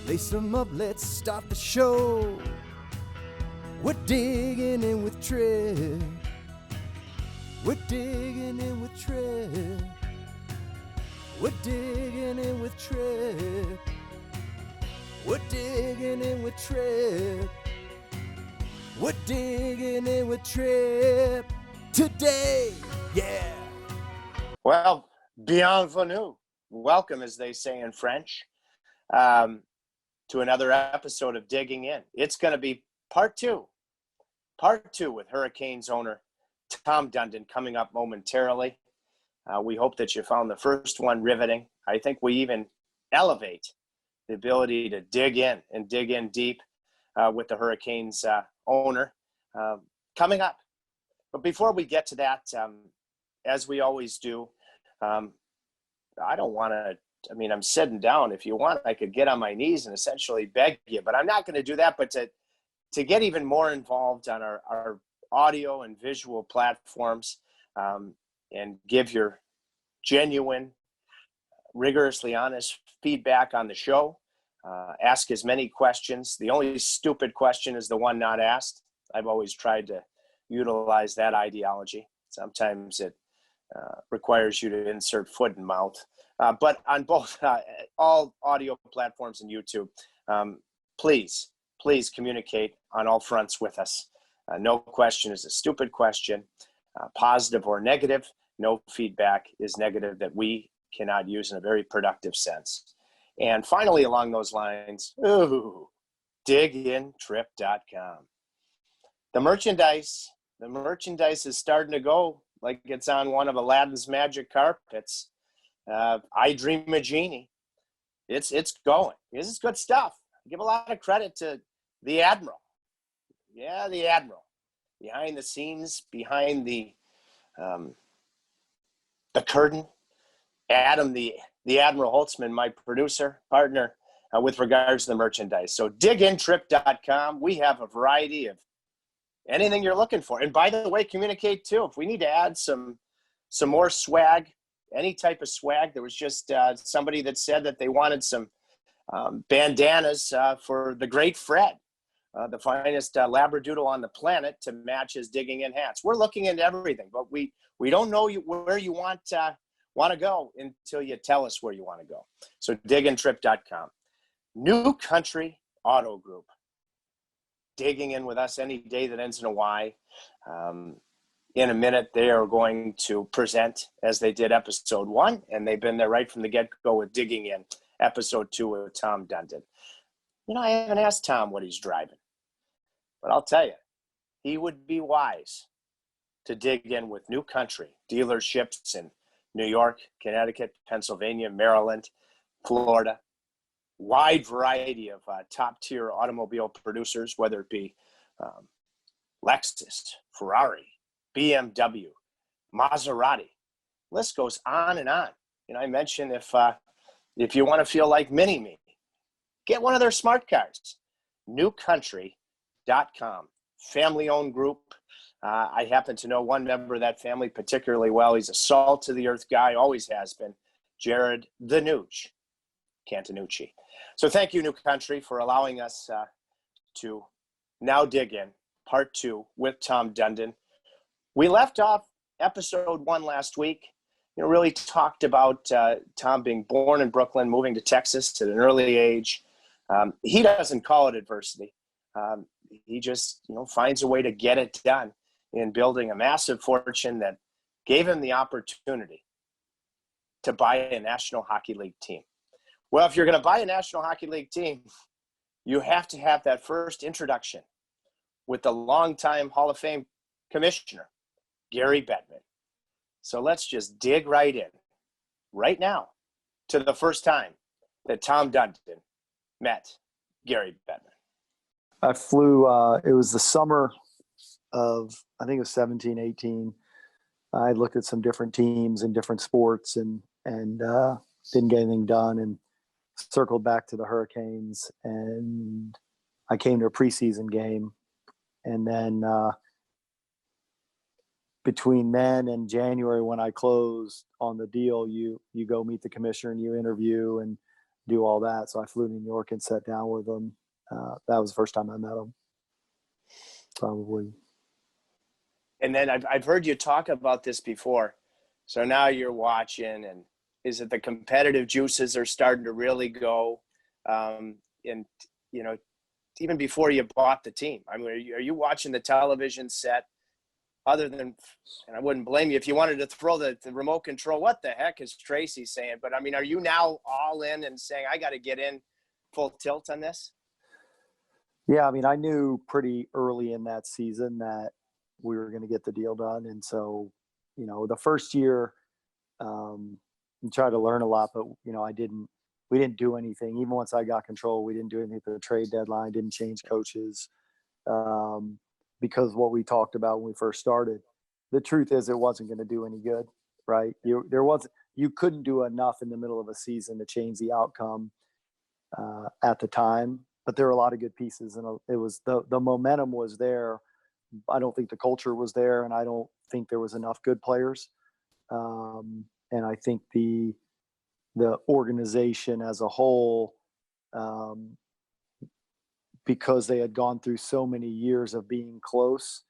Lace 'em up, let's start the show. We're digging in with Trip. We're digging in with Trip. We're digging in with Trip. We're digging in with Trip. We're digging in with Trip today. Yeah. Well, bienvenue. Welcome, as they say in French, to another episode of Digging In. It's going to be part two with Hurricanes owner Tom Dundon coming up momentarily. We hope that you found the first one riveting. I think we even elevate the ability to dig in and dig in deep with the Hurricanes owner coming up. But before we get to that, as we always do, I don't want to, I'm sitting down. If you want, I could get on my knees and essentially beg you, but I'm not going to do that. But to get even more involved on our audio and visual platforms and give your genuine, rigorously honest feedback on the show, ask as many questions. The only stupid question is the one not asked. I've always tried to utilize that ideology. Sometimes it requires you to insert foot in mouth. But on both, all audio platforms and YouTube, please communicate on all fronts with us. No question is a stupid question, positive or negative. No feedback is negative that we cannot use in a very productive sense. And finally, along those lines, digintrip.com. The merchandise is starting to go like it's on one of Aladdin's magic carpets. I Dream a Genie. It's going. This is good stuff. I give a lot of credit to the Admiral. Yeah, the Admiral. Behind the scenes, behind the curtain. Adam, the Admiral Holtzman, my producer, partner, with regards to the merchandise. So digintrip.com. We have a variety of anything you're looking for. And by the way, communicate too. If we need to add some more swag, any type of swag. There was just somebody that said that they wanted some bandanas for the great Fred, the finest Labradoodle on the planet, to match his Digging In hats. We're looking into everything, but we don't know where you want to go until you tell us where you want to go. So digintrip.com. New Country Auto Group. Digging in with us any day that ends in a Y. In a minute, they are going to present as they did episode 1, and they've been there right from the get-go with Digging In, episode 2 with Tom Dundon. I haven't asked Tom what he's driving, but I'll tell you, he would be wise to dig in with New Country dealerships in New York, Connecticut, Pennsylvania, Maryland, Florida. Wide variety of top-tier automobile producers, whether it be Lexus, Ferrari, BMW, Maserati. List goes on and on. I mentioned if you want to feel like mini-me, get one of their smart cars. newcountry.com. Family-owned group. I happen to know one member of that family particularly well. He's a salt-to-the-earth guy, always has been. Jared the Nooch Cantanucci. So thank you, New Country, for allowing us to now dig in part 2 with Tom Dundon. We left off episode 1 last week. Really talked about Tom being born in Brooklyn, moving to Texas at an early age. He doesn't call it adversity. He just, finds a way to get it done in building a massive fortune that gave him the opportunity to buy a National Hockey League team. Well, if you're going to buy a National Hockey League team, you have to have that first introduction with the longtime Hall of Fame commissioner, Gary Bettman. So let's just dig right in, right now, to the first time that Tom Dundon met Gary Bettman. I flew, it was the summer of, I think it was 17, 18. I looked at some different teams and different sports and didn't get anything done, and circled back to the Hurricanes, and I came to a preseason game. And then between then and January, when I closed on the deal, you go meet the commissioner and you interview, and do all that. So I flew to New York and sat down with him. That was the first time I met him, probably. And then I've heard you talk about this before. So now you're watching, and is it the competitive juices are starting to really go? And, you know, even before you bought the team, I mean, are you watching the television set other than, and I wouldn't blame you if you wanted to throw the remote control, what the heck is Tracy saying? But I mean, are you now all in and saying, I got to get in full tilt on this? Yeah. I mean, I knew pretty early in that season that we were going to get the deal done. And so, you know, the first year, you try to learn a lot, but you know, we didn't do anything. Even once I got control, we didn't do anything for the trade deadline, didn't change coaches. Because what we talked about when we first started, the truth is it wasn't going to do any good, right? You couldn't do enough in the middle of a season to change the outcome at the time, but there were a lot of good pieces, and it was the momentum was there. I don't think the culture was there, and I don't think there was enough good players. And I think the organization as a whole, because they had gone through so many years of being close,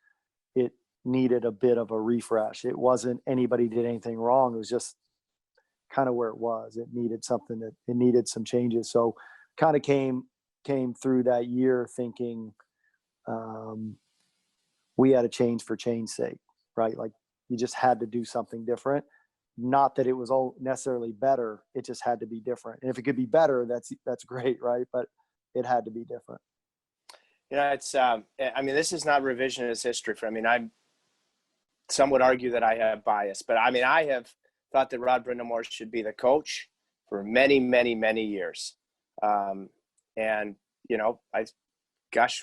it needed a bit of a refresh. It wasn't anybody did anything wrong. It was just kind of where it was. It needed it needed some changes. So kind of came through that year thinking we had to change for change's sake, right? Like you just had to do something different. Not that it was all necessarily better. It just had to be different. And if it could be better, that's great, right? But it had to be different. You know, it's, I mean, this is not revisionist history for, I mean, some would argue that I have bias, but I mean, I have thought that Rod Brindamore should be the coach for many, many, many years. And, you know,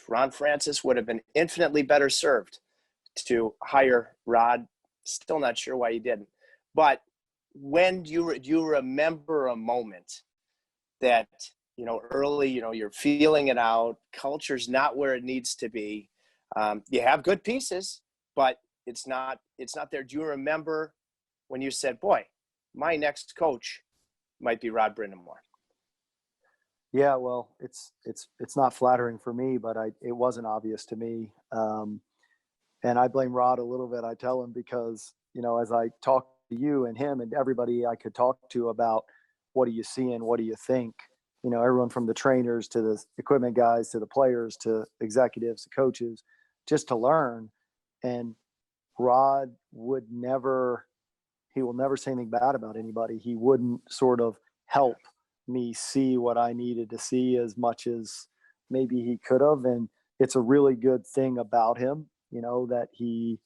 Ron Francis would have been infinitely better served to hire Rod. Still not sure why he didn't. But when do you remember a moment that, you know, early, you know, you're feeling it out, culture's not where it needs to be. You have good pieces, but it's not there. Do you remember when you said, boy, my next coach might be Rod Brindamore? Yeah, well, it's not flattering for me, but it wasn't obvious to me. And I blame Rod a little bit. I tell him because, you know, as I talk to you and him and everybody I could talk to about what do you see and what do you think, you know, everyone from the trainers to the equipment guys to the players to executives to coaches, just to learn. And Rod will never say anything bad about anybody. He wouldn't sort of help me see what I needed to see as much as maybe he could have. And it's a really good thing about him, you know, that he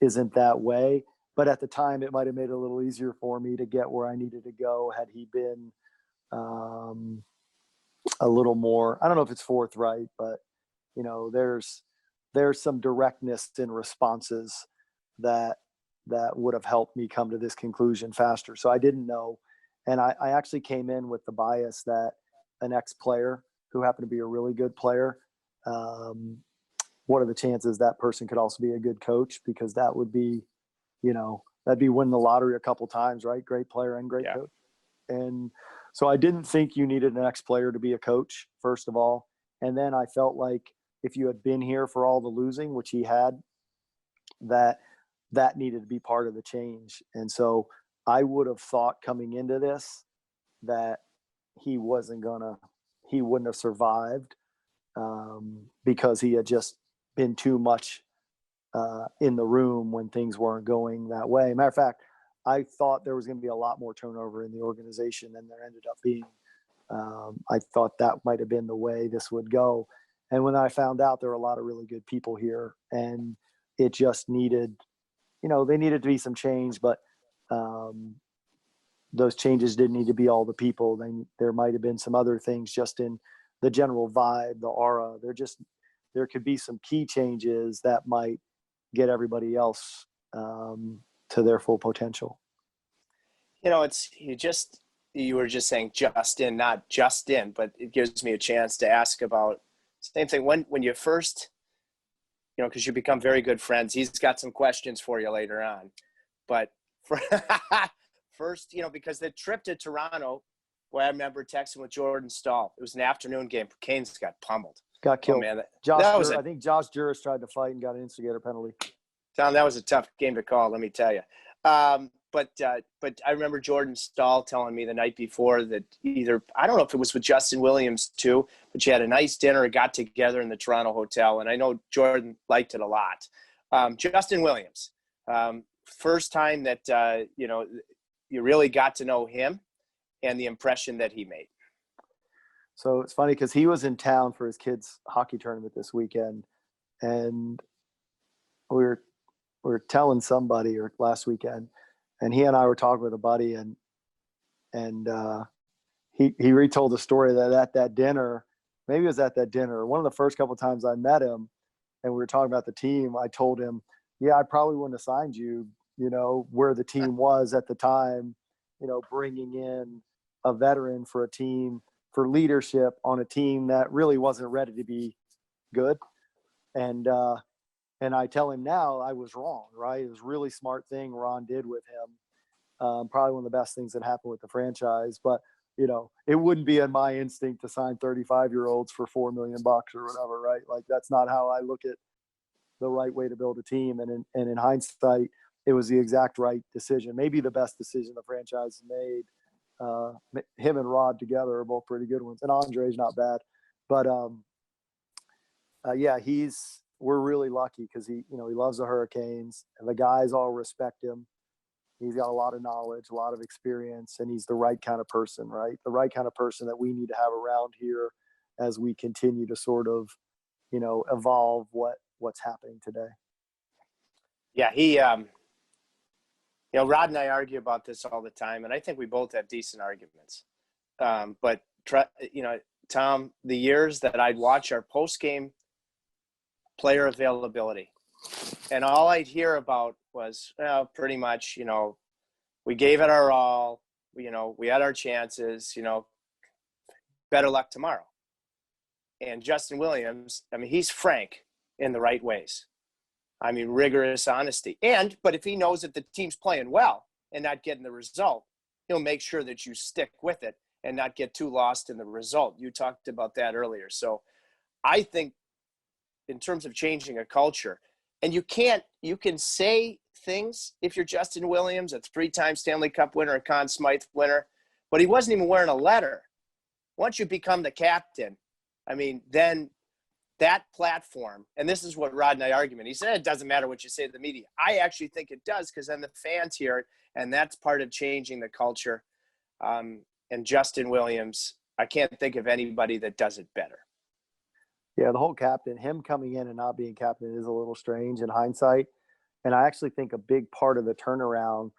isn't that way. But at the time, it might have made it a little easier for me to get where I needed to go had he been a little more, I don't know if it's forthright, but, you know, there's some directness in responses that would have helped me come to this conclusion faster. So I didn't know. And I actually came in with the bias that an ex-player who happened to be a really good player, what are the chances that person could also be a good coach? Because that would be, you know, that'd be winning the lottery a couple times, right? Great player and great coach. And so I didn't think you needed an ex-player to be a coach, first of all. And then I felt like if you had been here for all the losing, which he had, that needed to be part of the change. And so I would have thought coming into this that he wouldn't have survived because he had just been too much in the room when things weren't going that way. Matter of fact, I thought there was going to be a lot more turnover in the organization than there ended up being. I thought that might have been the way this would go. And when I found out there were a lot of really good people here and it just needed, you know, they needed to be some change, but those changes didn't need to be all the people. There might have been some other things just in the general vibe, the aura. There could be some key changes that might get everybody else to their full potential. You know, you were just saying just in, not just in, but it gives me a chance to ask about same thing when you first, you know, because you become very good friends. He's got some questions for you later on, but first, you know, because the trip to Toronto, Well, I remember texting with Jordan Stahl. It was an afternoon game. Canes got pummeled. Got killed. Oh, man. I think Josh Juris tried to fight and got an instigator penalty. Tom, that was a tough game to call, let me tell you. But I remember Jordan Stahl telling me the night before that I don't know if it was with Justin Williams too, but you had a nice dinner, got together in the Toronto hotel, and I know Jordan liked it a lot. Justin Williams, first time that, you really got to know him and the impression that he made. So it's funny because he was in town for his kids' hockey tournament this weekend, and we were telling somebody or last weekend, and he and I were talking with a buddy, and he retold the story that at that dinner, maybe it was at that dinner, one of the first couple of times I met him, and we were talking about the team. I told him, yeah, I probably wouldn't have signed you, where the team was at the time, bringing in a veteran for a team, for leadership on a team that really wasn't ready to be good. And I tell him now I was wrong, right? It was a really smart thing Ron did with him. Probably one of the best things that happened with the franchise, but it wouldn't be in my instinct to sign 35-year-olds for $4 million or whatever, right? Like that's not how I look at the right way to build a team. And in hindsight, it was the exact right decision, maybe the best decision the franchise made. Him and Rod together are both pretty good ones, and Andre's not bad, but we're really lucky because he loves the Hurricanes, and the guys all respect him. He's got a lot of knowledge, a lot of experience, and he's the right kind of person, right? The right kind of person that we need to have around here as we continue to sort of, evolve what's happening today. Yeah, he Rod and I argue about this all the time, and I think we both have decent arguments. But Tom, the years that I'd watch our post-game player availability, and all I'd hear about was, pretty much, we gave it our all, we had our chances, better luck tomorrow. And Justin Williams, he's frank in the right ways. Rigorous honesty. But if he knows that the team's playing well and not getting the result, he'll make sure that you stick with it and not get too lost in the result. You talked about that earlier. So I think in terms of changing a culture, and you can say things if you're Justin Williams, a 3-time Stanley Cup winner, a Conn Smythe winner, but he wasn't even wearing a letter. Once you become the captain, then that platform, and this is what Rod and I argument. He said it doesn't matter what you say to the media. I actually think it does, because then the fans hear it, and that's part of changing the culture. And Justin Williams, I can't think of anybody that does it better. Yeah, the whole captain, him coming in and not being captain is a little strange in hindsight. And I actually think a big part of the turnaround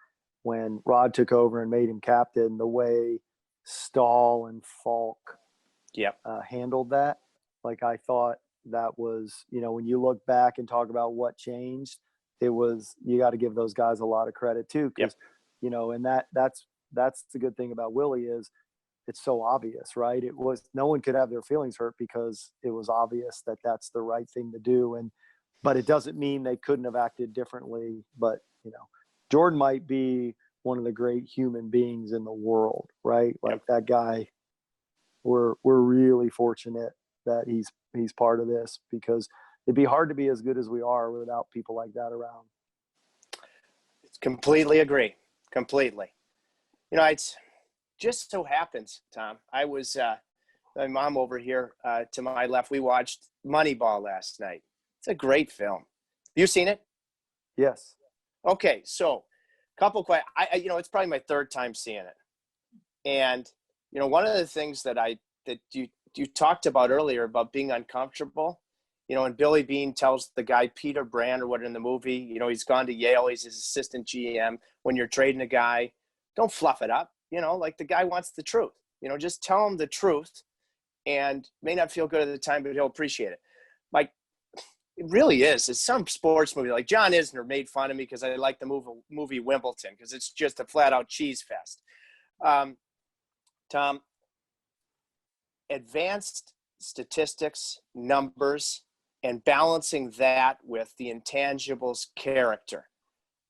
when Rod took over and made him captain, the way Stahl and Falk handled that. Like I thought that was, when you look back and talk about what changed, it was, you got to give those guys a lot of credit too. Cause and that's the good thing about Willie is it's so obvious, right? It was, no one could have their feelings hurt because it was obvious that that's the right thing to do. But it doesn't mean they couldn't have acted differently. But, Jordan might be one of the great human beings in the world, right? Like that guy, we're really fortunate that he's part of this, because it'd be hard to be as good as we are without people like that around. Completely agree. Completely. It's just so happens, Tom. I was my mom over here to my left. We watched Moneyball last night. It's a great film. You seen it? Yes. Okay, so couple questions. It's probably my third time seeing it, and one of the things that you talked about earlier about being uncomfortable, and Billy Beane tells the guy Peter Brand or what in the movie, he's gone to Yale, he's his assistant GM. When you're trading a guy, don't fluff it up. Like the guy wants the truth. Just tell him the truth, and may not feel good at the time, but he'll appreciate it. Like, it really is. It's some sports movie. Like John Isner made fun of me because I like the movie Wimbledon, because it's just a flat-out cheese fest. Tom, advanced statistics, numbers, and balancing that with the intangibles character.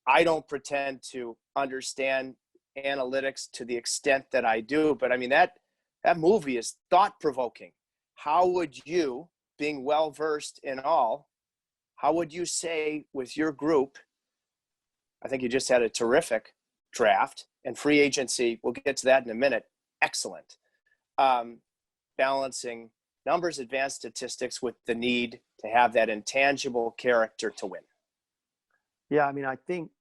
I don't pretend to understand analytics to the extent that I do, but I mean, that movie is thought-provoking. How would you, being well-versed in all, how would you say with your group, I think you just had a terrific draft and free agency, we'll get to that in a minute, excellent. Balancing numbers, advanced statistics with the need to have that intangible character to win. Yeah, I mean, I think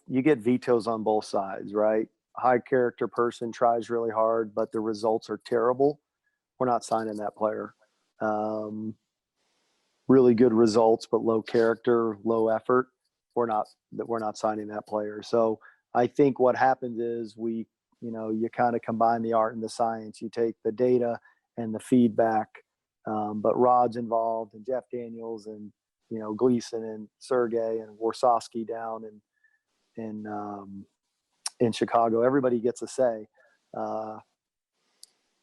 you get vetoes on both sides, right? High character person tries really hard, but the results are terrible. We're not signing that player. Really good results, but low character, low effort. We're not signing that player. So I think what happens is you kind of combine the art and the science. You take the data and the feedback, but Rod's involved, and Jeff Daniels, and Gleason and Sergey and Warsofsky down in Chicago. Everybody gets a say.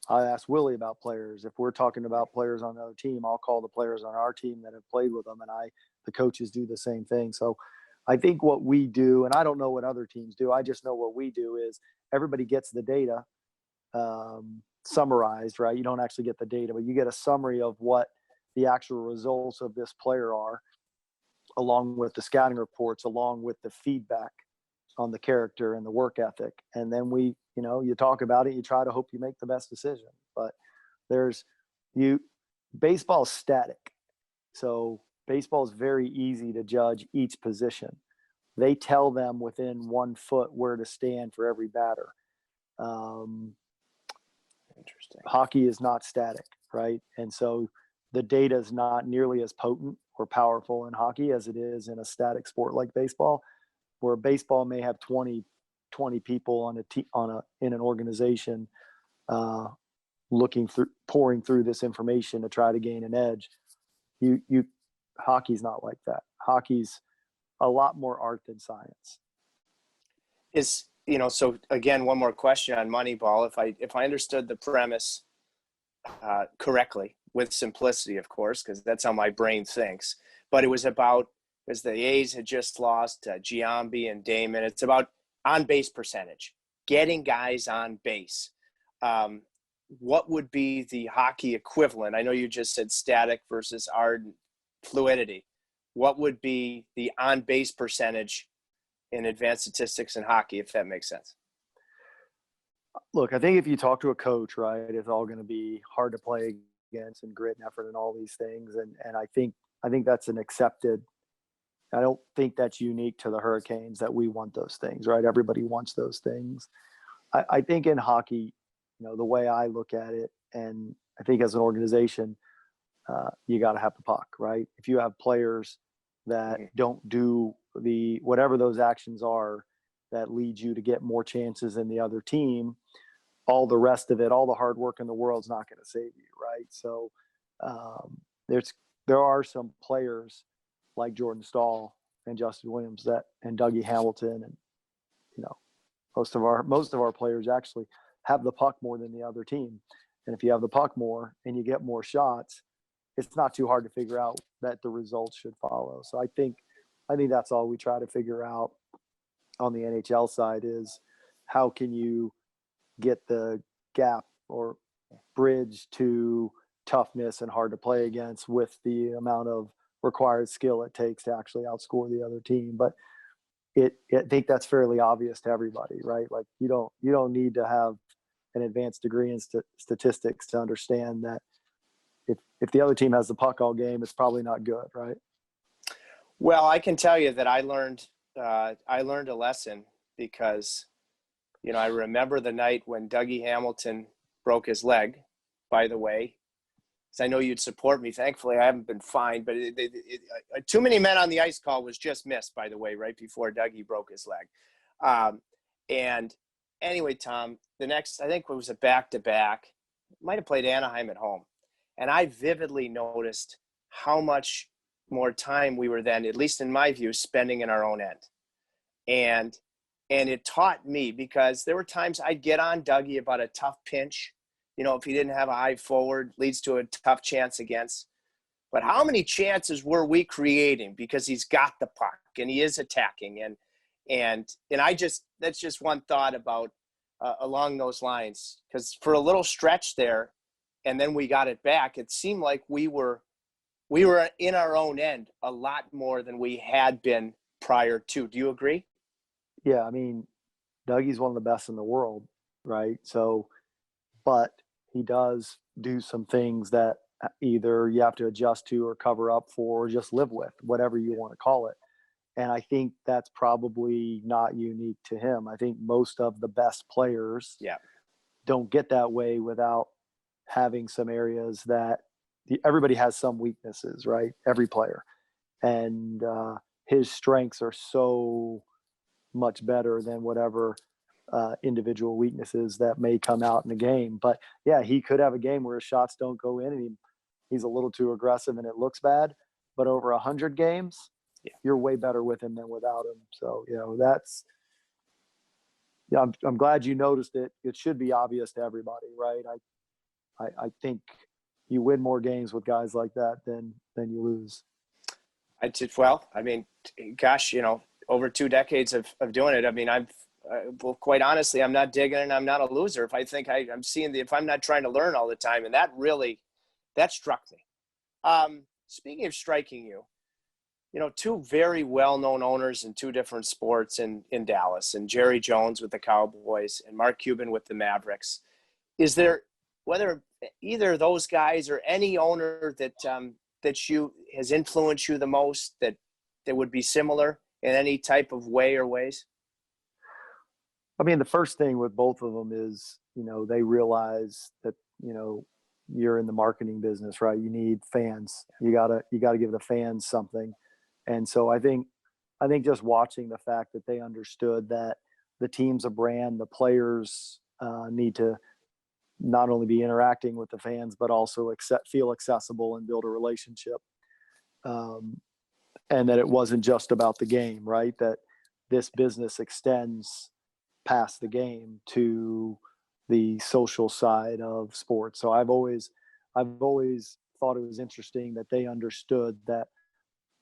I asked Willie about players. If we're talking about players on another team, I'll call the players on our team that have played with them, and the coaches do the same thing. So I think what we do, and I don't know what other teams do, I just know what we do is everybody gets the data summarized, right? You don't actually get the data, but you get a summary of what the actual results of this player are, along with the scouting reports, along with the feedback on the character and the work ethic. And then you talk about it, you try to hope you make the best decision. But baseball is static. So baseball is very easy to judge each position. They tell them within 1 foot where to stand for every batter. Interesting. Hockey is not static, right? And so the data is not nearly as potent or powerful in hockey as it is in a static sport like baseball, where baseball may have 20 people in an organization pouring through this information to try to gain an edge. Hockey's not like that. Hockey's a lot more art than science. So again, one more question on Moneyball. If I understood the premise correctly, with simplicity, of course, because that's how my brain thinks, but it was about, because the A's had just lost Giambi and Damon, it's about on-base percentage, getting guys on base. What would be the hockey equivalent? I know you just said static versus art fluidity. What would be the on-base percentage in advanced statistics in hockey, if that makes sense? Look, I think if you talk to a coach, right, it's all going to be hard to play against and grit and effort and all these things. And I think that's an accepted. I don't think that's unique to the Hurricanes that we want those things, right? Everybody wants those things. I think in hockey, the way I look at it, and I think as an organization, you got to have the puck, right? If you have players that don't do whatever those actions are that lead you to get more chances than the other team, all the rest of it, all the hard work in the world is not going to save you, right? So there are some players like Jordan Stahl and Justin Williams and Dougie Hamilton, and most of our players actually have the puck more than the other team. And if you have the puck more and you get more shots, it's not too hard to figure out that the results should follow. So I think that's all we try to figure out on the NHL side is how can you get the gap or bridge to toughness and hard to play against with the amount of required skill it takes to actually outscore the other team. But I think that's fairly obvious to everybody, right? Like you don't need to have an advanced degree in statistics to understand that if the other team has the puck all game, it's probably not good, right? Well, I can tell you that I learned a lesson because, I remember the night when Dougie Hamilton broke his leg, by the way, because I know you'd support me. Thankfully, I haven't been fined, but too many men on the ice call was just missed, by the way, right before Dougie broke his leg. And anyway, Tom, the next, I think it was a back-to-back, might have played Anaheim at home. And I vividly noticed how much more time we were then, at least in my view, spending in our own end. And it taught me, because there were times I'd get on Dougie about a tough pinch, if he didn't have a high forward, leads to a tough chance against. But how many chances were we creating because he's got the puck and he is attacking? And that's just one thought about along those lines, because for a little stretch there, and then we got it back, it seemed like we were in our own end a lot more than we had been prior to. Do you agree? Yeah, I mean, Dougie's one of the best in the world, right? So, but he does do some things that either you have to adjust to or cover up for or just live with, whatever you want to call it. And I think that's probably not unique to him. I think most of the best players don't get that way without having some areas that everybody has some weaknesses, right? Every player. And his strengths are so much better than whatever individual weaknesses that may come out in the game. But yeah, he could have a game where his shots don't go in and he's a little too aggressive and it looks bad. But over 100 games, you're way better with him than without him. So, I'm glad you noticed it. It should be obvious to everybody, right? I think you win more games with guys like that than you lose. Gosh, over 2 decades of doing it. I mean, well, quite honestly, I'm not digging and I'm not a loser. If I think I'm seeing if I'm not trying to learn all the time, and that struck me. Speaking of striking you, 2 very well-known owners in 2 different sports in Dallas, and Jerry Jones with the Cowboys and Mark Cuban with the Mavericks. Is there, whether either of those guys or any owner that has influenced you the most, that would be similar in any type of way or ways? I mean, the first thing with both of them is, they realize that, you're in the marketing business, right? You need fans. You gotta give the fans something. And so I think just watching the fact that they understood that the team's a brand, the players need to not only be interacting with the fans, but also feel accessible and build a relationship. And that it wasn't just about the game, right? That this business extends past the game to the social side of sports. So I've always thought it was interesting that they understood that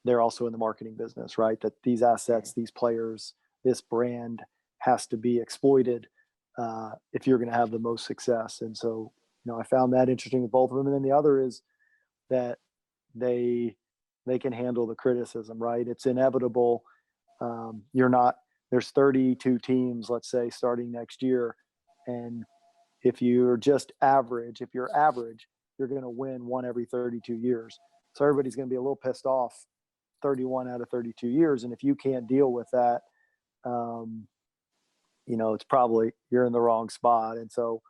they're also in the marketing business, right? That these assets, these players, this brand has to be exploited if you're going to have the most success. And so, I found that interesting with both of them. And then the other is that they can handle the criticism, right? It's inevitable. There's 32 teams, let's say, starting next year. And if you're average, you're going to win one every 32 years. So everybody's going to be a little pissed off 31 out of 32 years. And if you can't deal with that, it's probably you're in the wrong spot. And so,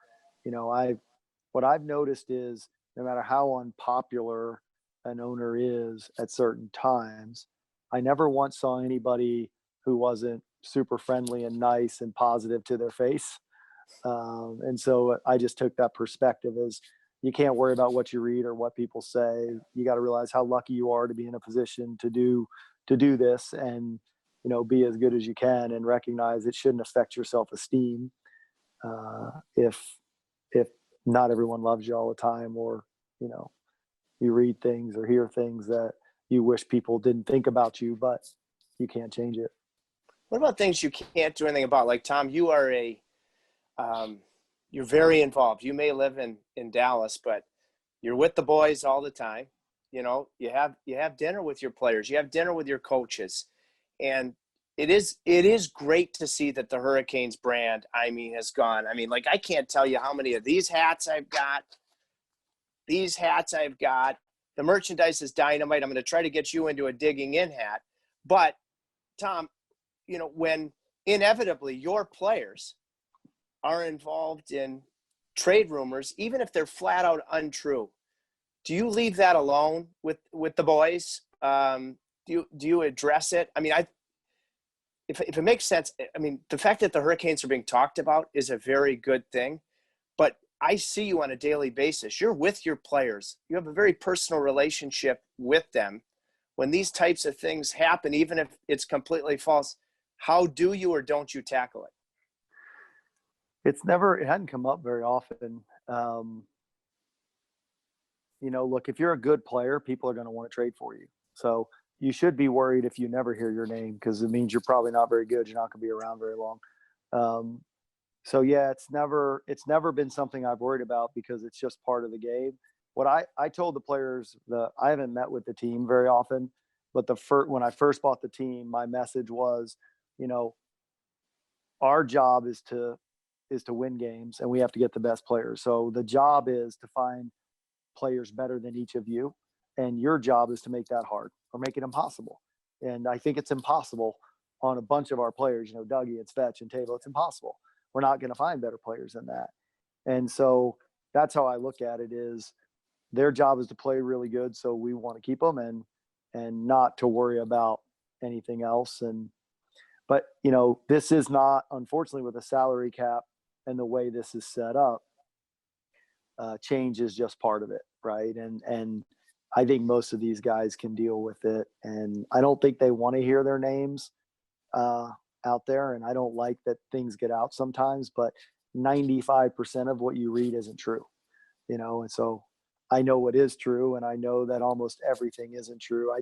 what I've noticed is no matter how unpopular an owner is at certain times, I never once saw anybody who wasn't super friendly and nice and positive to their face. And so I just took that perspective as you can't worry about what you read or what people say. You got to realize how lucky you are to be in a position to do this and, be as good as you can, and recognize it shouldn't affect your self-esteem. If not everyone loves you all the time, or, you read things or hear things that you wish people didn't think about you, but you can't change it. What about things you can't do anything about? Like, Tom, you are you're very involved. You may live in Dallas, but you're with the boys all the time. You have dinner with your players. You have dinner with your coaches. And it is great to see that the Hurricanes brand, has gone. I can't tell you how many of these hats I've got. The merchandise is dynamite. I'm going to try to get you into a digging in hat. But, Tom, when inevitably your players are involved in trade rumors, even if they're flat out untrue, do you leave that alone with the boys? Do you address it? If it makes sense, the fact that the Hurricanes are being talked about is a very good thing, but I see you on a daily basis. You're with your players. You have a very personal relationship with them. When these types of things happen, even if it's completely false, how do you or don't you tackle it? It hadn't come up very often. Look, if you're a good player, people are going to want to trade for you. So you should be worried if you never hear your name, because it means you're probably not very good. You're not going to be around very long. So yeah, it's never been something I've worried about, because it's just part of the game. What I told the players, I haven't met with the team very often, but when I first bought the team, my message was, our job is to win games, and we have to get the best players. So the job is to find players better than each of you, and your job is to make that hard or make it impossible. And I think it's impossible on a bunch of our players. Dougie, it's Fetch and Tavo. It's impossible. We're not going to find better players than that. And so that's how I look at it, is their job is to play really good. So we want to keep them and not to worry about anything else. But this is not, unfortunately, with a salary cap and the way this is set up, change is just part of it. Right. And I think most of these guys can deal with it. And I don't think they want to hear their names out there. And I don't like that things get out sometimes, but 95% of what you read isn't true, and so I know what is true, and I know that almost everything isn't true. I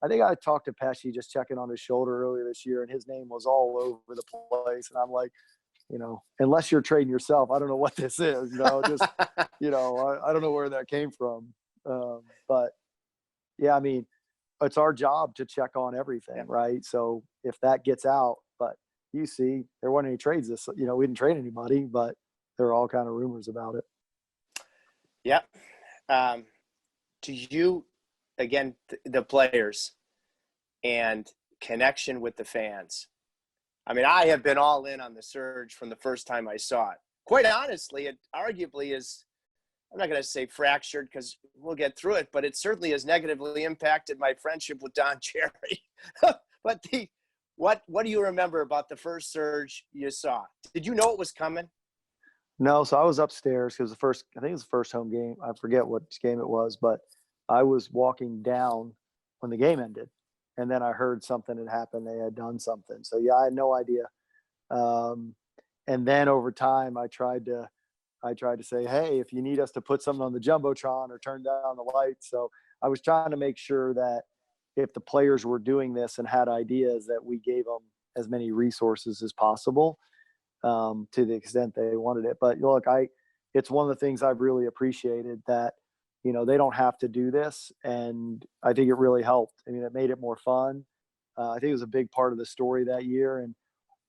think I talked to Pesci, just checking on his shoulder earlier this year, and his name was all over the place. And I'm like, unless you're trading yourself, I don't know what this is, just, I don't know where that came from. But yeah, I mean, it's our job to check on everything. Right. So if that gets out, but you see, there weren't any trades we didn't trade anybody, but there are all kind of rumors about it. Yeah. Do you, again, the players and connection with the fans? I mean, I have been all in on the Surge from the first time I saw it. Quite honestly, it arguably is, I'm not going to say fractured, because we'll get through it, but it certainly has negatively impacted my friendship with Don Cherry. But what do you remember about the first Surge you saw? Did you know it was coming? No, so I was upstairs because I think it was the first home game. I forget what game it was, but I was walking down when the game ended, and then I heard something had happened. They had done something. So yeah, I had no idea. And then over time, I tried to say, hey, if you need us to put something on the Jumbotron or turn down the lights. So I was trying to make sure that if the players were doing this and had ideas, that we gave them as many resources as possible, to the extent they wanted it. But look, it's one of the things I've really appreciated, that, they don't have to do this. And I think it really helped. I mean, it made it more fun. I think it was a big part of the story that year. And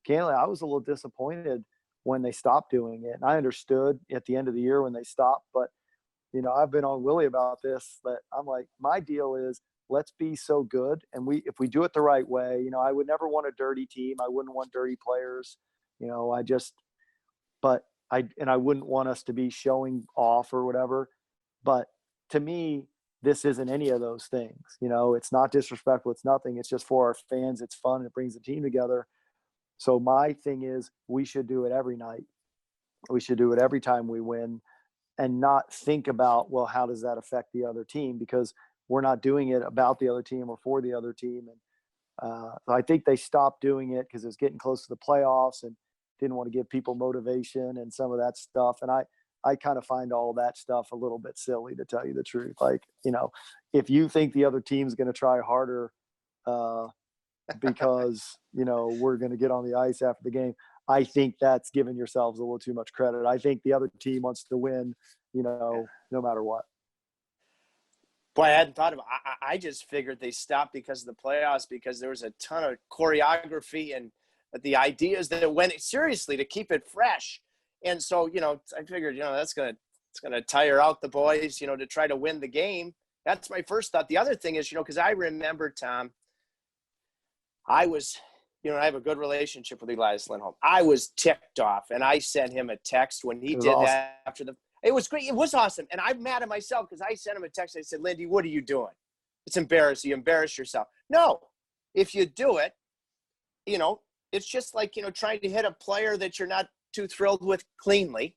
candidly, I was a little disappointed when they stopped doing it. And I understood at the end of the year when they stopped, but I've been on Willie about this, that I'm like, my deal is, let's be so good. And if we do it the right way, I would never want a dirty team. I wouldn't want dirty players. I wouldn't want us to be showing off or whatever. But to me, this isn't any of those things. It's not disrespectful. It's nothing. It's just for our fans. It's fun. It brings the team together. So my thing is, we should do it every night. We should do it every time we win, and not think about, well, how does that affect the other team? Because we're not doing it about the other team or for the other team. And I think they stopped doing it because it was getting close to the playoffs and didn't want to give people motivation and some of that stuff. And I kind of find all that stuff a little bit silly, to tell you the truth. Like, if you think the other team's going to try harder because, we're going to get on the ice after the game, I think that's giving yourselves a little too much credit. I think the other team wants to win, no matter what. Boy, I hadn't thought of it. I just figured they stopped because of the playoffs, because there was a ton of choreography and the ideas that went seriously to keep it fresh. And so, I figured, it's going to tire out the boys, to try to win the game. That's my first thought. The other thing is, because I remember, Tom, I was, I have a good relationship with Elias Lindholm. I was ticked off, and I sent him a text when he did awesome. that after it was great. It was awesome. And I'm mad at myself because I sent him a text. I said, Lindy, what are you doing? It's embarrassing. You embarrass yourself. No, if you do it, it's just like, trying to hit a player that you're not too thrilled with cleanly.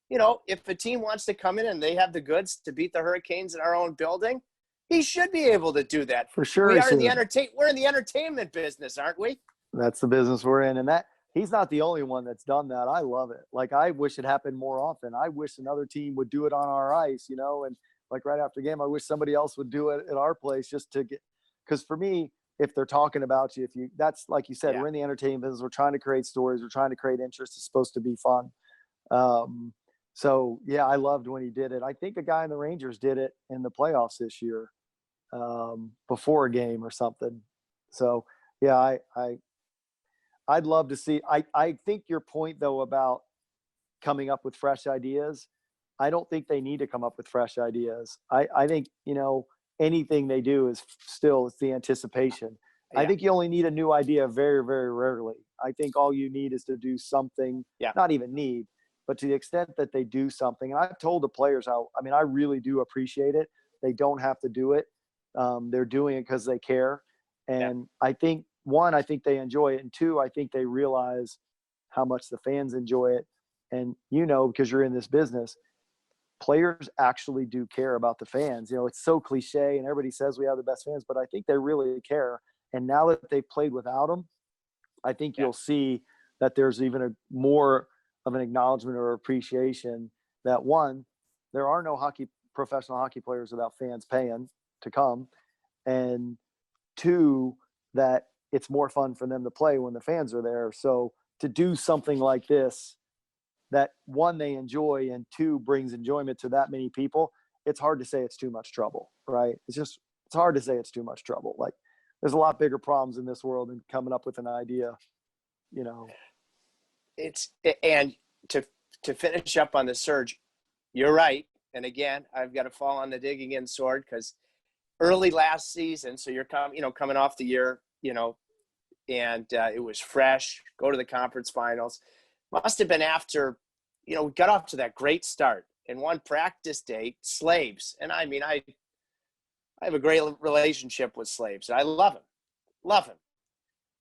If a team wants to come in and they have the goods to beat the Hurricanes in our own building, he should be able to do that. For sure. We're in the entertainment business, aren't we? That's the business we're in. And that he's not the only one that's done that. I love it. Like, I wish it happened more often. I wish another team would do it on our ice, and like right after the game, I wish somebody else would do it at our place, just to because for me, if they're talking about you, that's like you said, Yeah. we're in the entertainment business. We're trying to create stories. We're trying to create interest. It's supposed to be fun. So yeah, I loved when he did it. I think a guy in the Rangers did it in the playoffs this year, before a game or something. So yeah, I'd love to see. I think your point though about coming up with fresh ideas, I don't think they need to come up with fresh ideas. I think, anything they do is still, it's the anticipation. I Yeah. think you only need a new idea very, very rarely. I think all you need is to do something, not even need, but to the extent that they do something. And I've told the players I really do appreciate it. They don't have to do it. They're doing it because they care. And I think, one, I think they enjoy it. And two, I think they realize how much the fans enjoy it. And, because you're in this business, players actually do care about the fans. It's so cliche and everybody says we have the best fans, but I think they really care. And now that they've played without them, I think you'll see that there's even a more of an acknowledgement or appreciation that, one, there are no professional hockey players without fans paying to come. And two, that it's more fun for them to play when the fans are there. So to do something like this, that, one, they enjoy, and two, brings enjoyment to that many people, it's hard to say it's too much trouble, right? It's hard to say it's too much trouble. Like, there's a lot bigger problems in this world than coming up with an idea, And to finish up on the surge, you're right. And again, I've got to fall on the digging in sword, because early last season, so you're coming off the year, and it was fresh, go to the conference finals. Must have been after, we got off to that great start. And one practice day, Slaves. And I mean, I have a great relationship with Slaves. I love him.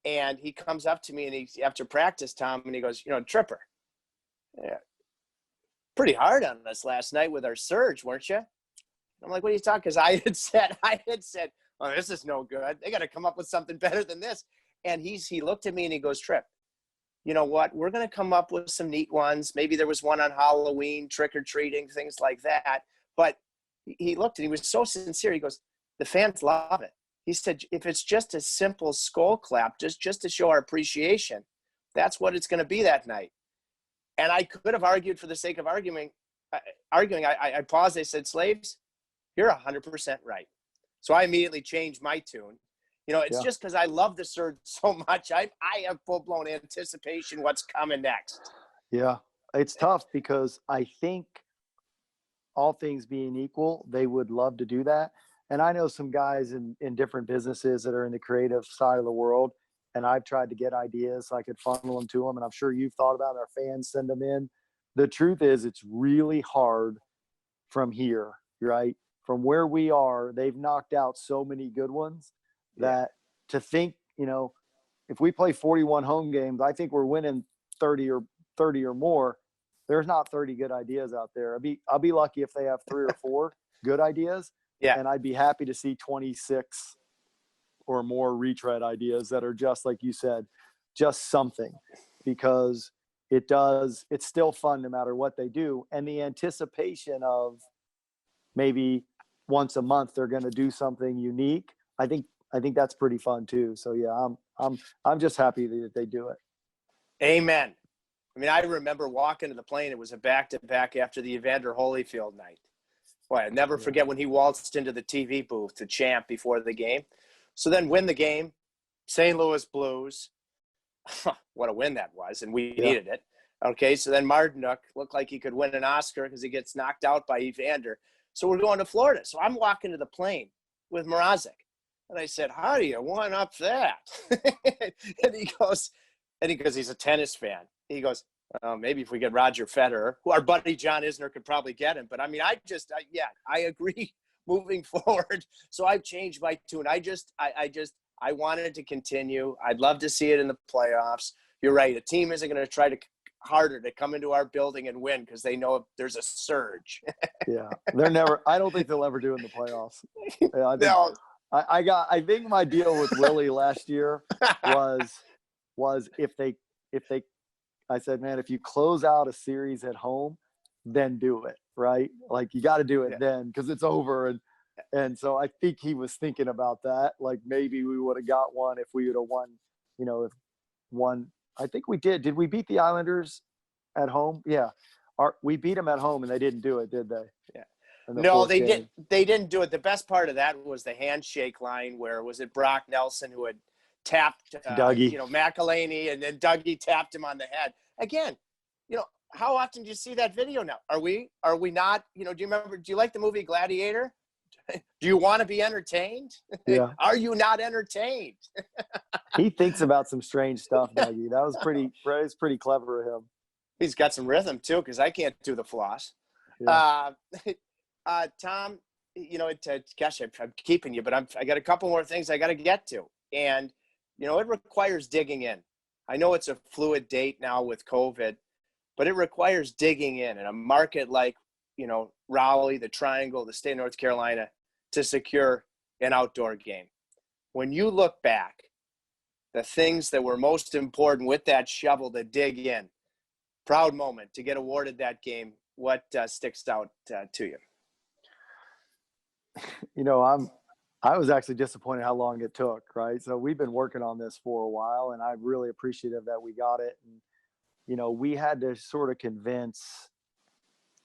And he comes up to me and after practice, Tom, and he goes, Tripper, pretty hard on us last night with our surge, weren't you? I'm like, what are you talking? Because I had said, oh, this is no good. They got to come up with something better than this. And he looked at me and he goes, Trip, you know what? We're going to come up with some neat ones. Maybe there was one on Halloween, trick-or-treating, things like that. But he looked and he was so sincere. He goes, the fans love it. He said, if it's just a simple skull clap, just to show our appreciation, that's what it's going to be that night. And I could have argued for the sake of arguing. I paused. I said, Slaves, you're 100% right. So I immediately changed my tune. It's just because I love the surge so much. I have full-blown anticipation what's coming next. Yeah, it's tough because I think, all things being equal, they would love to do that. And I know some guys in different businesses that are in the creative side of the world, and I've tried to get ideas so I could funnel them to them. And I'm sure you've thought about it, our fans send them in. The truth is, it's really hard from here, right? From where we are, they've knocked out so many good ones that to think, if we play 41 home games, I think we're winning 30 or more. There's not 30 good ideas out there. I'll be lucky if they have 3 or 4 good ideas. Yeah. And I'd be happy to see 26 or more retread ideas that are just, like you said, just something, because it's still fun no matter what they do. And the anticipation of maybe once a month they're going to do something unique. I think that's pretty fun too. So yeah, I'm just happy that they do it. Amen. I mean, I remember walking to the plane. It was a back-to-back after the Evander Holyfield night. Boy, I'll never forget when he waltzed into the TV booth to chant before the game. So then win the game, St. Louis Blues. What a win that was, and we needed it. Okay, so then Marduk looked like he could win an Oscar because he gets knocked out by Evander. So we're going to Florida. So I'm walking to the plane with Mrazek. And I said, how do you one-up that? and he goes, he's a tennis fan. He goes, maybe if we get Roger Federer, who our buddy John Isner could probably get him. But I mean, I agree moving forward. So I've changed my tune. I wanted to continue. I'd love to see it in the playoffs. You're right. A team isn't going to try harder to come into our building and win because they know there's a surge. Yeah. I don't think they'll ever do in the playoffs. Yeah, No. I think my deal with Willie last year was if they I said, man, if you close out a series at home, then do it, right? Like, you got to do it then, because it's over. And so I think he was thinking about that. Like maybe we would have got one if we would have won, if one, I think we did. Did we beat the Islanders at home? Yeah. We beat them at home and they didn't do it, did they? Yeah. In the No, fourth they game. didn't. They didn't do it. The best part of that was the handshake line where was it Brock Nelson who had tapped Dougie. McElhaney, and then Dougie tapped him on the head. Again, how often do you see that video now? Are we not, do you like the movie Gladiator? Do you want to be entertained? Yeah. Are you not entertained? He thinks about some strange stuff, Dougie. That was pretty clever of him. He's got some rhythm too, because I can't do the floss. Yeah. Tom, gosh, I'm keeping you, but I got a couple more things I got to get to. And, it requires digging in. I know it's a fluid date now with COVID, but it requires digging in a market like, Raleigh, the Triangle, the state of North Carolina to secure an outdoor game. When you look back, the things that were most important with that shovel to dig in, proud moment to get awarded that game, what sticks out to you? I was actually disappointed how long it took, right? So we've been working on this for a while, and I'm really appreciative that we got it. And, we had to sort of convince,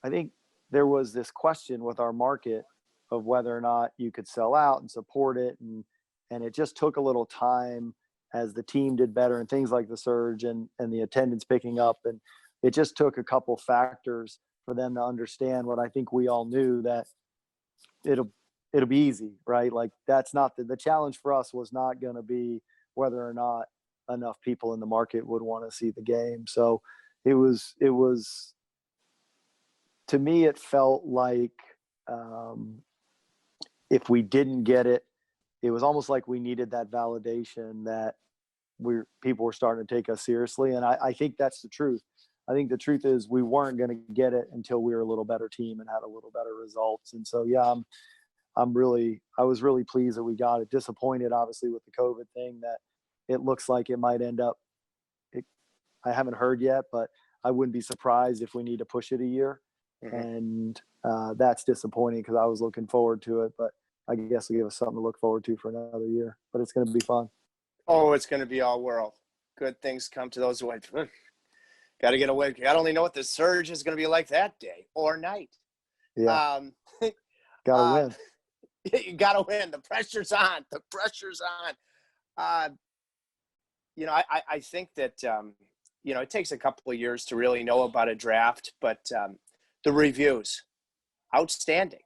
I think there was this question with our market of whether or not you could sell out and support it. And it just took a little time as the team did better and things like the surge and the attendance picking up. And it just took a couple factors for them to understand what I think we all knew, that it'll be easy, right? Like that's not the challenge for us was not going to be whether or not enough people in the market would want to see the game. So it was to me, it felt like if we didn't get it, it was almost like we needed that validation that people were starting to take us seriously. And I think that's the truth. I think the truth is we weren't going to get it until we were a little better team and had a little better results. And so, yeah, I was really pleased that we got it. Disappointed, obviously, with the COVID thing that it looks like it might end up. I haven't heard yet, but I wouldn't be surprised if we need to push it a year. Mm-hmm. And that's disappointing because I was looking forward to it. But I guess it'll give us something to look forward to for another year. But it's going to be fun. Oh, it's going to be all world. Good things come to those who wait. Got to get away. God only know what the surge is going to be like that day or night. Yeah. Got to win. You got to win. The pressure's on. The pressure's on. I think that, it takes a couple of years to really know about a draft, but the reviews, outstanding.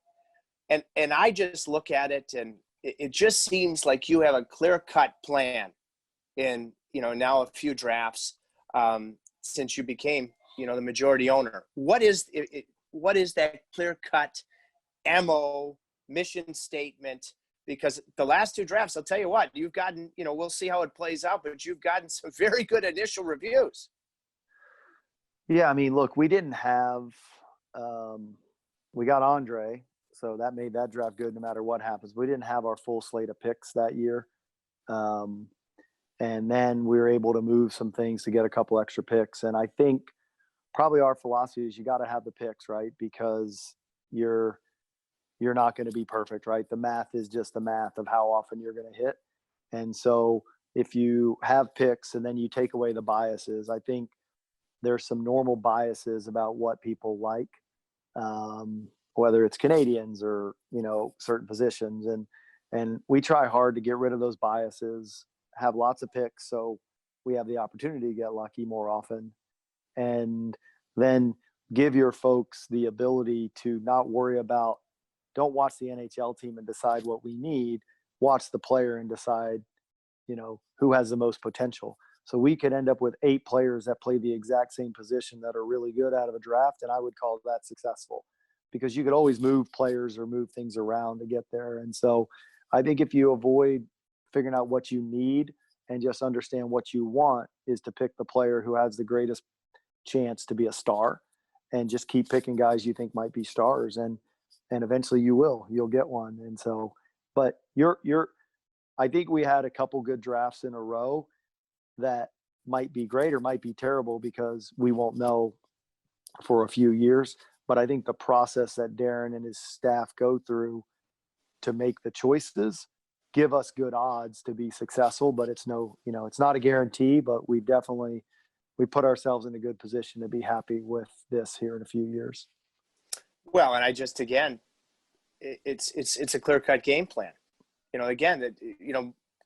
And I just look at it and it just seems like you have a clear-cut plan in, now a few drafts since you became, the majority owner. What is that clear-cut MO, mission statement? Because the last two drafts, I'll tell you what, you've gotten, we'll see how it plays out, but you've gotten some very good initial reviews. Yeah, I mean, look, we didn't have we got Andre, so that made that draft good no matter what happens. We didn't have our full slate of picks that year. And then we were able to move some things to get a couple extra picks. And I think probably our philosophy is you got to have the picks, right? Because you're not going to be perfect, right? The math is just the math of how often you're going to hit. And so if you have picks and then you take away the biases, I think there's some normal biases about what people like, whether it's Canadians or, certain positions. And we try hard to get rid of those biases, have lots of picks so we have the opportunity to get lucky more often, and then give your folks the ability to not worry about, don't watch the NHL team and decide what we need, watch the player and decide, who has the most potential. So we could end up with 8 players that play the exact same position that are really good out of a draft, and I would call that successful because you could always move players or move things around to get there. And so I think if you avoid figuring out what you need and just understand what you want, is to pick the player who has the greatest chance to be a star, and just keep picking guys you think might be stars. And eventually you'll get one. And so, but I think we had a couple good drafts in a row that might be great or might be terrible because we won't know for a few years. But I think the process that Darren and his staff go through to make the choices give us good odds to be successful, but it's it's not a guarantee, but we put ourselves in a good position to be happy with this here in a few years. Well, and I just, again, it's a clear-cut game plan. Again,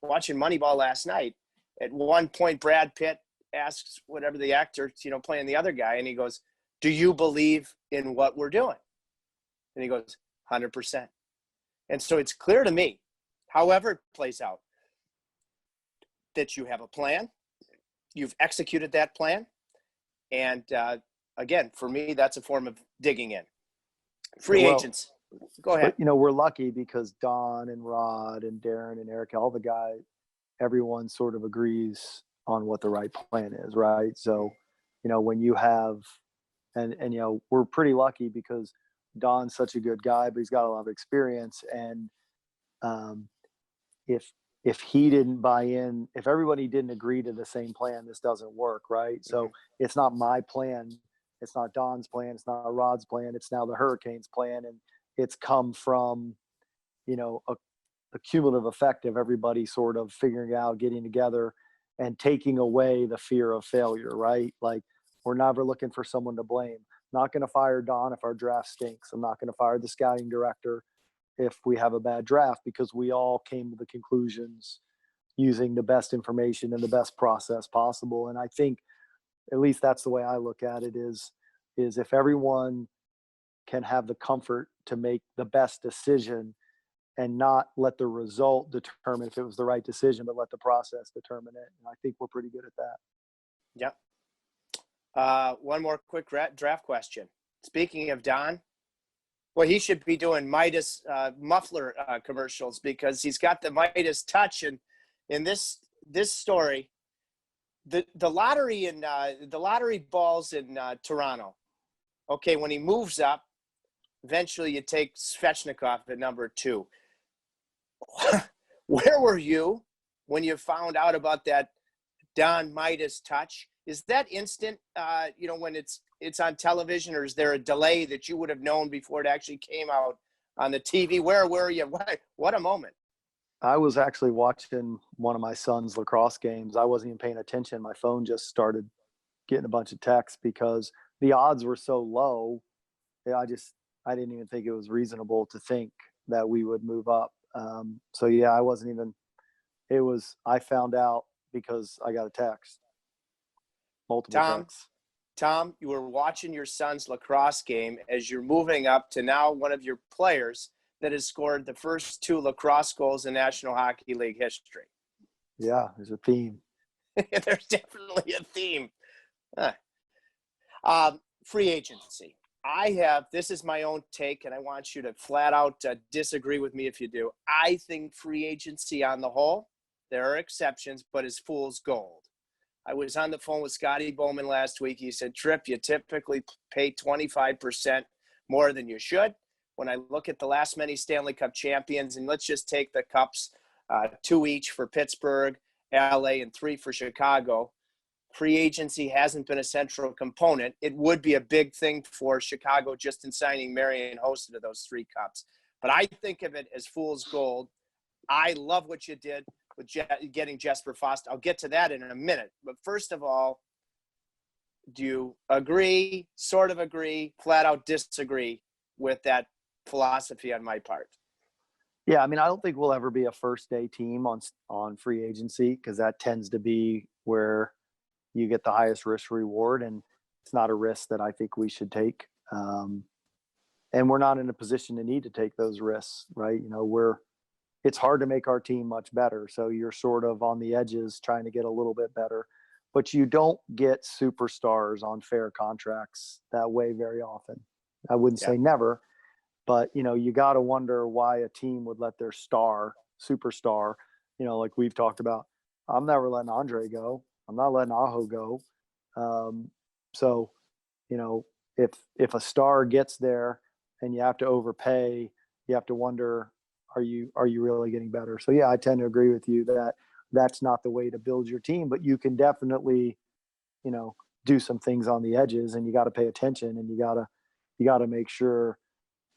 watching Moneyball last night, at one point, Brad Pitt asks whatever the actor, playing the other guy, and he goes, "Do you believe in what we're doing?" And he goes, 100%. And so it's clear to me, however it plays out, that you have a plan, you've executed that plan, and again, for me, that's a form of digging in. Free agents. Go ahead. But, we're lucky because Don and Rod and Darren and Eric, all the guys, everyone sort of agrees on what the right plan is, right? So, when you have, and we're pretty lucky because Don's such a good guy, but he's got a lot of experience. And if he didn't buy in, if everybody didn't agree to the same plan, this doesn't work, right? So it's not my plan. It's not Don's plan. It's not Rod's plan. It's now the Hurricanes' plan. And it's come from, a cumulative effect of everybody sort of figuring out, getting together and taking away the fear of failure, right? Like, we're never looking for someone to blame. Not going to fire Don if our draft stinks. I'm not going to fire the scouting director if we have a bad draft, because we all came to the conclusions using the best information and the best process possible. And I think, at least that's the way I look at it, is if everyone can have the comfort to make the best decision and not let the result determine if it was the right decision, but let the process determine it. And I think we're pretty good at that. Yep. One more quick draft question. Speaking of Don, well, he should be doing Midas muffler commercials, because he's got the Midas touch. And in this story, the lottery in the lottery balls in Toronto. Okay, when he moves up, eventually you take Svechnikov at number 2. Where were you when you found out about that Don Midas touch? Is that instant, when it's on television, or is there a delay that you would have known before it actually came out on the TV? Where were you? What a moment. I was actually watching one of my son's lacrosse games. I wasn't even paying attention. My phone just started getting a bunch of texts because the odds were so low. I didn't even think it was reasonable to think that we would move up. I wasn't even, I found out because I got a text. Multiple texts. Tom, you were watching your son's lacrosse game as you're moving up to now one of your players that has scored the first 2 lacrosse goals in National Hockey League history. Yeah, there's a theme. There's definitely a theme. Free agency. This is my own take, and I want you to flat out disagree with me if you do. I think free agency on the whole, there are exceptions, but is fool's gold. I was on the phone with Scotty Bowman last week. He said, Tripp, you typically pay 25% more than you should. When I look at the last many Stanley Cup champions, and let's just take the cups, 2 each for Pittsburgh, LA, and 3 for Chicago, free agency hasn't been a central component. It would be a big thing for Chicago just in signing Marian Hossa to those 3 cups. But I think of it as fool's gold. I love what you did with getting Jesper Fast. I'll get to that in a minute. But first of all, do you agree, sort of agree, flat out disagree with that philosophy on my part? Yeah, I mean, I don't think we'll ever be a first-day team on free agency, because that tends to be where you get the highest risk reward, and it's not a risk that I think we should take. And we're not in a position to need to take those risks, right? It's hard to make our team much better. So you're sort of on the edges trying to get a little bit better, but you don't get superstars on fair contracts that way very often. I wouldn't say never, but you got to wonder why a team would let their superstar, like we've talked about. I'm never letting Andre go. I'm not letting Aho go. If a star gets there and you have to overpay, you have to wonder, are you really getting better? So yeah, I tend to agree with you that that's not the way to build your team, but you can definitely, do some things on the edges, and you got to pay attention, and you got to make sure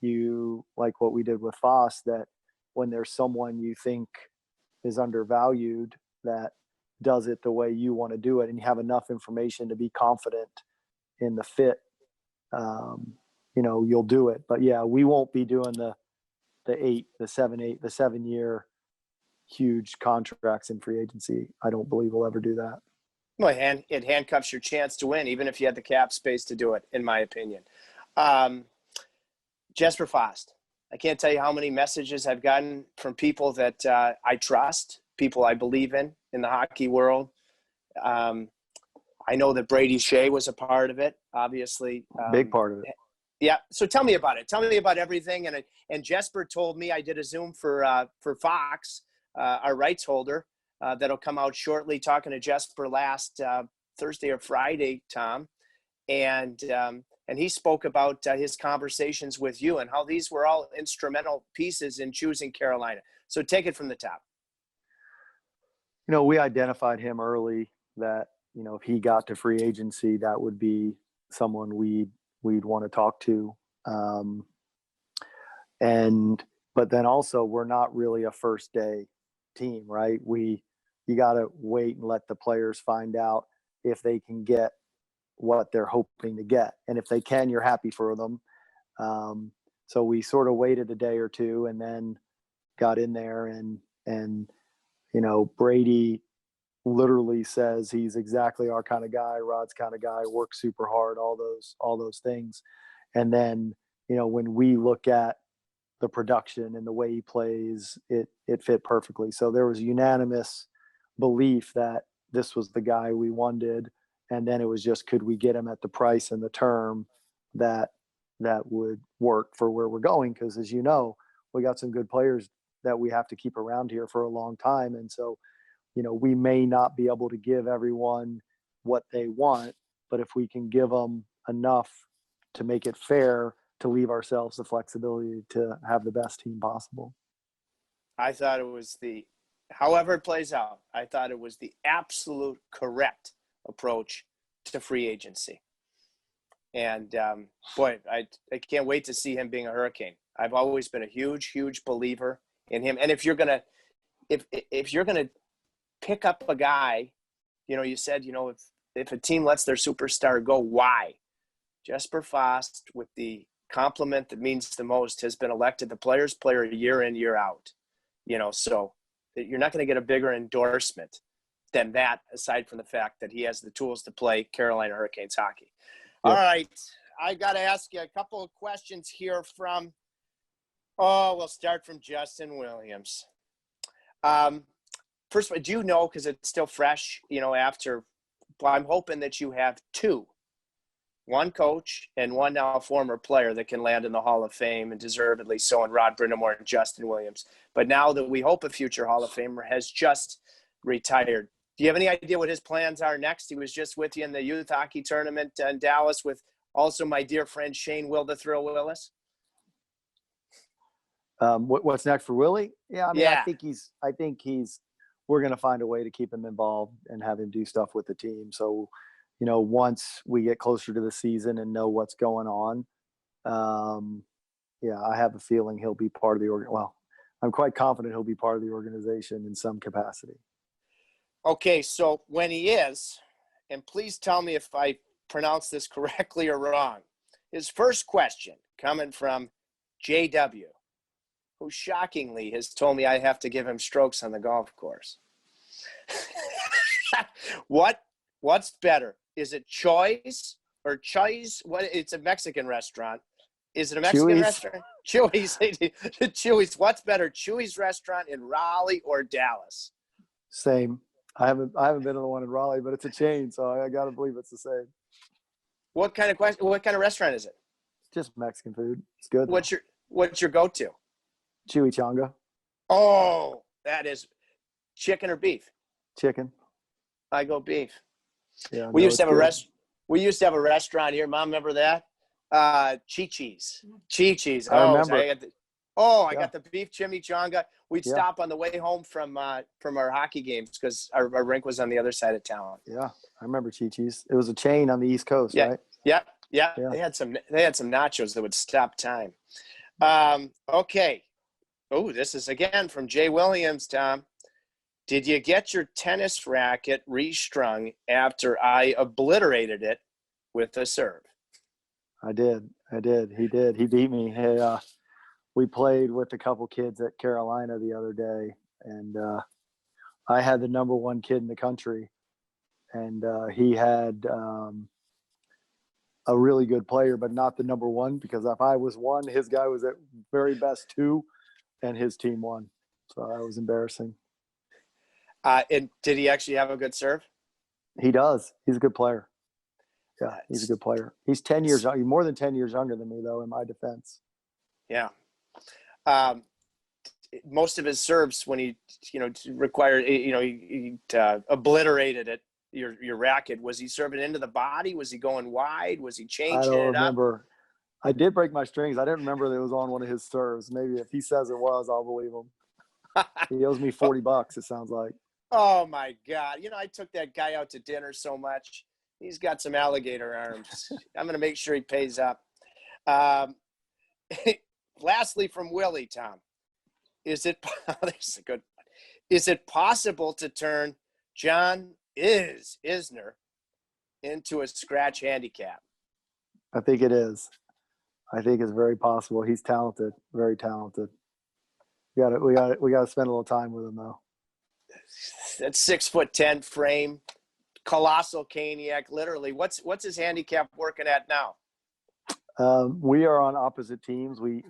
you, like what we did with Foss, that when there's someone you think is undervalued that does it the way you want to do it, and you have enough information to be confident in the fit, you'll do it. But yeah, we won't be doing the 7-year huge contracts in free agency. I don't believe we'll ever do that. Well, it handcuffs your chance to win, even if you had the cap space to do it, in my opinion. Jesper Fast. I can't tell you how many messages I've gotten from people that I trust, people I believe in the hockey world. I know that Brady Shea was a part of it, obviously. Big part of it. Yeah. So tell me about it. Tell me about everything. And Jesper told me, I did a Zoom for Fox, our rights holder, that'll come out shortly, talking to Jesper last Thursday or Friday, Tom. And he spoke about his conversations with you and how these were all instrumental pieces in choosing Carolina. So take it from the top. We identified him early that, if he got to free agency, that would be someone we'd want to talk to. But then also, we're not really a first day team, right? You got to wait and let the players find out if they can get what they're hoping to get. And if they can, you're happy for them. So we sort of waited a day or two and then got in there and Brady literally says he's exactly our kind of guy, Rod's kind of guy, works super hard, all those things. And then, when we look at the production and the way he plays, it fit perfectly. So there was unanimous belief that this was the guy we wanted. And then it was just, could we get him at the price and the term that would work for where we're going? Because as you know, we got some good players that we have to keep around here for a long time. And so, we may not be able to give everyone what they want, but if we can give them enough to make it fair, to leave ourselves the flexibility to have the best team possible. I thought it was however it plays out, I thought it was the absolute correct approach to free agency. And boy, I can't wait to see him being a Hurricane. I've always been a huge, huge believer in him. And if you're gonna pick up a guy, you said, if a team lets their superstar go, why? Jesper Fast, with the compliment that means the most, has been elected the player's player year in, year out. So you're not going to get a bigger endorsement than that, aside from the fact that he has the tools to play Carolina Hurricanes hockey. Yep. All right. I got to ask you a couple of questions here we'll start from Justin Williams. First of all, do you know, because it's still fresh, I'm hoping that you have two, one coach and one now former player that can land in the Hall of Fame, and deservedly so, in Rod Brindamore and Justin Williams. But now that we hope a future Hall of Famer has just retired, do you have any idea what his plans are next? He was just with you in the youth hockey tournament in Dallas with also my dear friend Shane Will the Thrill Willis. What's next for Willie? Yeah, yeah. I think we're going to find a way to keep him involved and have him do stuff with the team. So, once we get closer to the season and know what's going on, I have a feeling he'll be part of the I'm quite confident he'll be part of the organization in some capacity. Okay, so when he is, and please tell me if I pronounce this correctly or wrong, his first question coming from JW, who shockingly has told me I have to give him strokes on the golf course. What's better? Is it Choi's or Choi's? It's a Mexican restaurant. Is it a Mexican restaurant? Chewy's. Chewy's. What's better, Chewy's restaurant in Raleigh or Dallas? Same. I haven't been to the one in Raleigh, but it's a chain, so I got to believe it's the same. What kind of restaurant is it? Just Mexican food. It's good. What's your go-to? Chimichanga. Oh, that is chicken or beef? Chicken. I go beef. Yeah, we used to have a restaurant here. Mom, remember that? Chi-Chi's. Chi-Chi's. I remember. I got the beef chimichanga. We'd stop on the way home from our hockey games because our rink was on the other side of town. Yeah, I remember Chi-Chi's. It was a chain on the East Coast, right? Yeah. They had some nachos that would stop time. Okay. Oh, this is again from Jay Williams, Tom. Did you get your tennis racket restrung after I obliterated it with a serve? I did. He did. He beat me. Hey, we played with a couple kids at Carolina the other day, and I had the number one kid in the country, and he had a really good player, but not the number one, because if I was one, his guy was at very best two, and his team won. So that was embarrassing. And did he actually have a good serve? He does. He's a good player. Yeah, he's a good player. He's 10 years young, more than 10 years younger than me, though, in my defense. Yeah. Most of his serves, when he, required, he obliterated it, your racket, was he serving into the body? Was he going wide? Was he changing it up? I don't remember. I did break my strings. I didn't remember that it was on one of his serves. Maybe if he says it was, I'll believe him. He owes me $40, it sounds like. Oh, my God. I took that guy out to dinner so much. He's got some alligator arms. I'm going to make sure he pays up. Lastly, from Willie, Tom, this is a good one. Is it possible to turn John Isner into a scratch handicap? I think it is. I think it's very possible. He's talented, very talented. We got to spend a little time with him, though. That 6'10" frame, colossal caniac. Literally, what's his handicap working at now? We are on opposite teams. Me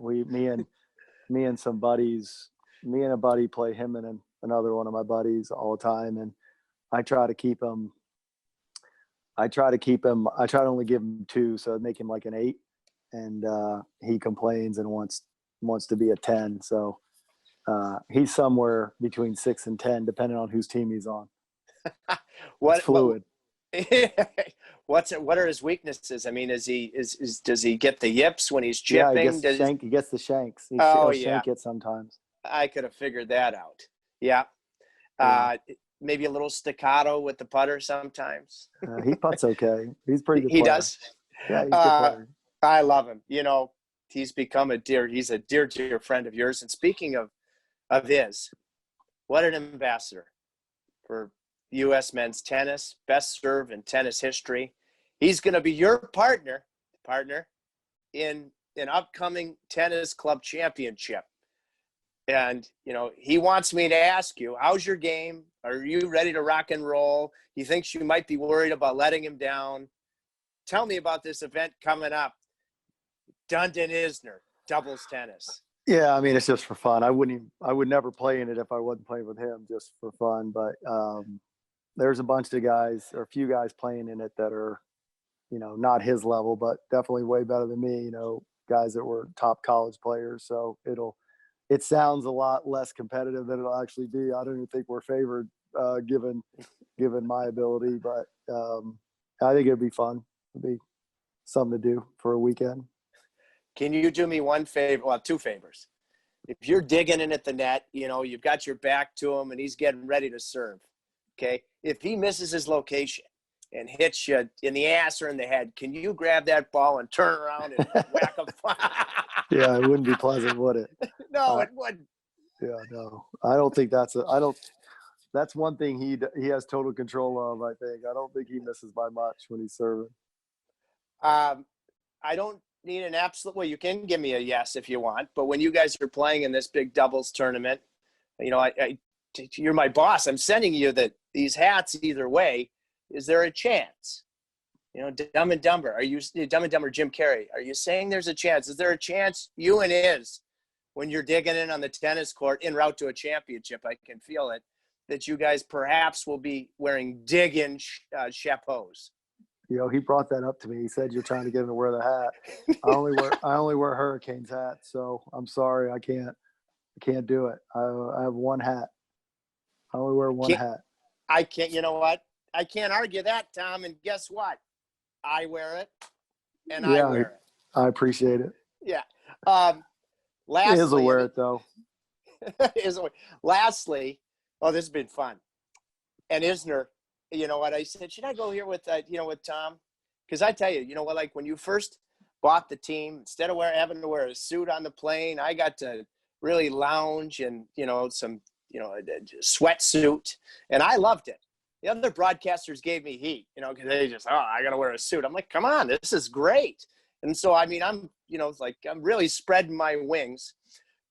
and some buddies. Me and a buddy play him and another one of my buddies all the time, and I try to keep him. I try to only give him 2, so I'd make him like an 8, and he complains and wants to be a 10. So he's somewhere between 6 and 10, depending on whose team he's on. It's fluid. What are his weaknesses? I mean, does he get the yips when he's chipping? Yeah, he gets the shanks. He'll shank it sometimes. I could have figured that out. Yeah. Maybe a little staccato with the putter sometimes. He putts okay. He's pretty good. He player. does. Yeah, he's a good player. I love him. He's become he's a dear friend of yours. And speaking of what an ambassador for U.S. men's tennis, best serve in tennis history. He's going to be your partner in an upcoming tennis club championship. And, he wants me to ask you, how's your game? Are you ready to rock and roll? He thinks you might be worried about letting him down. Tell me about this event coming up. Dundon Isner, doubles tennis. Yeah, I mean, it's just for fun. I would never play in it if I wasn't playing with him, just for fun. But there's a bunch of guys, or a few guys playing in it that are, not his level, but definitely way better than me. Guys that were top college players. So it sounds a lot less competitive than it'll actually be. I don't even think we're favored, given my ability, but I think it'd be fun. It'd be something to do for a weekend. Can you do me one favor? Well, 2 favors. If you're digging in at the net, you've got your back to him and he's getting ready to serve. Okay. If he misses his location and hits you in the ass or in the head, can you grab that ball and turn around and whack him? Yeah, it wouldn't be pleasant, would it? No, it wouldn't. Yeah, no. I don't think that's one thing he has total control of, I think. I don't think he misses by much when he's serving. I don't need an absolute, well, you can give me a yes if you want, but when you guys are playing in this big doubles tournament, you're my boss. I'm sending you these hats either way. Is there a chance? Dumb and Dumber. Are you Dumb and Dumber Jim Carrey? Are you saying there's a chance? Is there a chance you and when you're digging in on the tennis court en route to a championship, I can feel it, that you guys perhaps will be wearing dig-in chapeaus? He brought that up to me. He said, "You're trying to get him to wear the hat." I only wear Hurricanes hats, so I'm sorry, I can't do it. I have one hat. I only wear one hat. I can't. You know what? I can't argue that, Tom. And guess what? I wear it, and I wear it. I appreciate it. Yeah. Lastly, Iz will wear it though. Lastly, this has been fun. And Isner, you know what? I said, should I go here with Tom? Because I tell you, like when you first bought the team, instead of having to wear a suit on the plane, I got to really lounge and, some, a sweatsuit. And I loved it. The other broadcasters gave me heat, because they just, I got to wear a suit. I'm like, come on, this is great. And so, I mean, I'm really spreading my wings.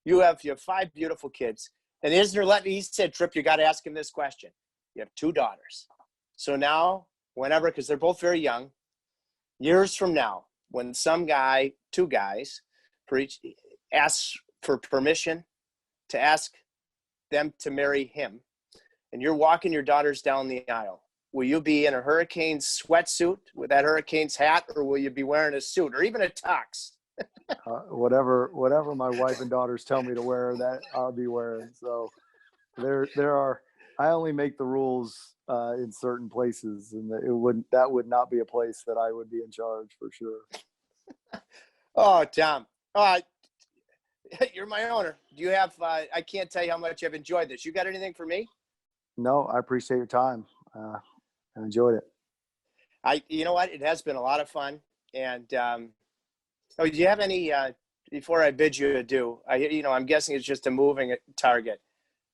You have 5 beautiful kids. And Isner he said, Tripp, you got to ask him this question. You have 2 daughters. So now, whenever, because they're both very young, years from now, when some guy, 2 guys, for each asks for permission to ask them to marry him, and you're walking your daughters down the aisle, will you be in a Hurricanes sweatsuit with that Hurricanes hat, or will you be wearing a suit or even a tux? Whatever my wife and daughters tell me to wear, that I'll be wearing. So there are. I only make the rules in certain places, and that would not be a place that I would be in charge for sure. Oh, Tom, you're my owner. Do you have? I can't tell you how much I've enjoyed this. You got anything for me? No, I appreciate your time. I enjoyed it. You know what? It has been a lot of fun. And do you have any? Before I bid you adieu, I'm guessing it's just a moving target.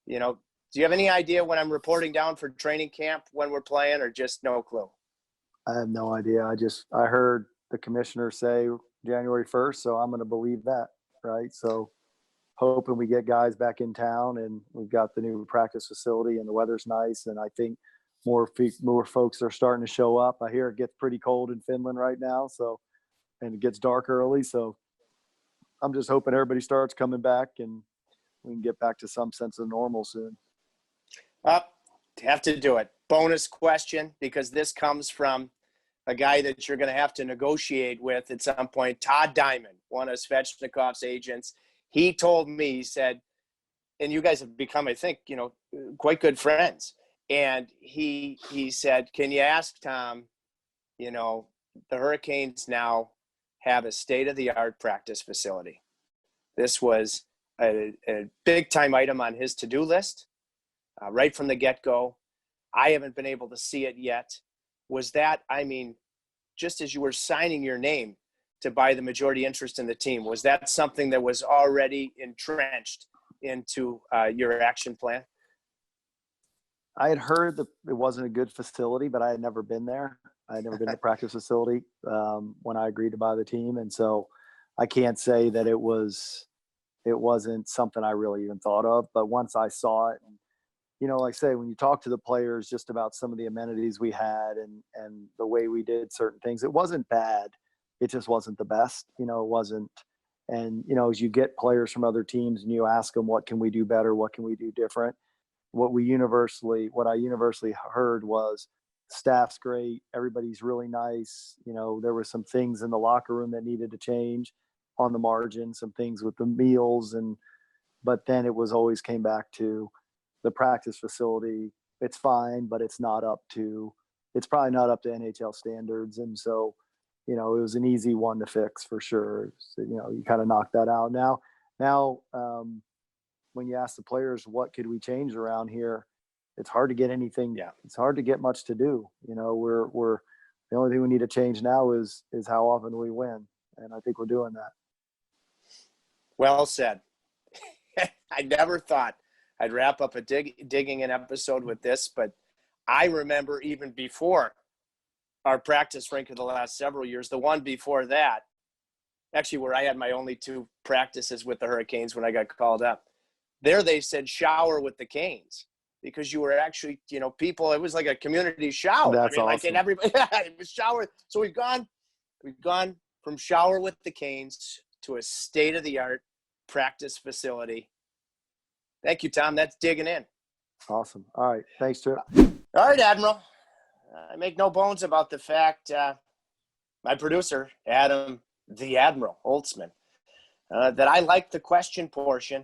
Do you have any idea when I'm reporting down for training camp, when we're playing, or just no clue? I have no idea. I heard the commissioner say January 1st, so I'm going to believe that, right? So hoping we get guys back in town, and we've got the new practice facility and the weather's nice. And I think more folks are starting to show up. I hear it gets pretty cold in Finland right now. And it gets dark early. So I'm just hoping everybody starts coming back and we can get back to some sense of normal soon. Have to do it. Bonus question, because this comes from a guy that you're going to have to negotiate with at some point, Todd Diamond, one of Svechnikov's agents. He told me, he said, and you guys have become, I think, quite good friends. And he said, can you ask Tom, the Hurricanes now have a state-of-the-art practice facility. This was a big-time item on his to-do list right from the get-go. I haven't been able to see it yet. Was that, just as you were signing your name to buy the majority interest in the team, was that something that was already entrenched into your action plan? I had heard that it wasn't a good facility, but I had never been there. I had never been to the practice facility when I agreed to buy the team. And so I can't say that it wasn't something I really even thought of. But once I saw it, and, like I say, when you talk to the players just about some of the amenities we had and the way we did certain things, it wasn't bad. It just wasn't the best. It wasn't. And, as you get players from other teams and you ask them, what can we do better? What can we do different? What I universally heard was, staff's great. Everybody's really nice. There were some things in the locker room that needed to change on the margin, some things with the meals. But then it was always came back to the practice facility. It's fine, but it's probably not up to NHL standards. And so, it was an easy one to fix for sure. So, you kind of knocked that out. Now, when you ask the players, what could we change around here? It's hard to get anything. Yeah. It's hard to get much to do. We're the only thing we need to change now is how often we win. And I think we're doing that. Well said. I never thought I'd wrap up a digging an episode with this, but I remember even before our practice rink of the last several years, the one before that, actually where I had my only 2 practices with the Hurricanes when I got called up. There they said shower with the Canes. Because you were actually, people, it was like a community shower. That's awesome. Like in everybody, it was shower. So we've gone from shower with the Canes to a state-of-the-art practice facility. Thank you, Tom. That's digging in. Awesome. All right. Thanks, Tripp. All right, Admiral. I make no bones about the fact my producer, Adam, the Admiral Holtzman, that I like the question portion.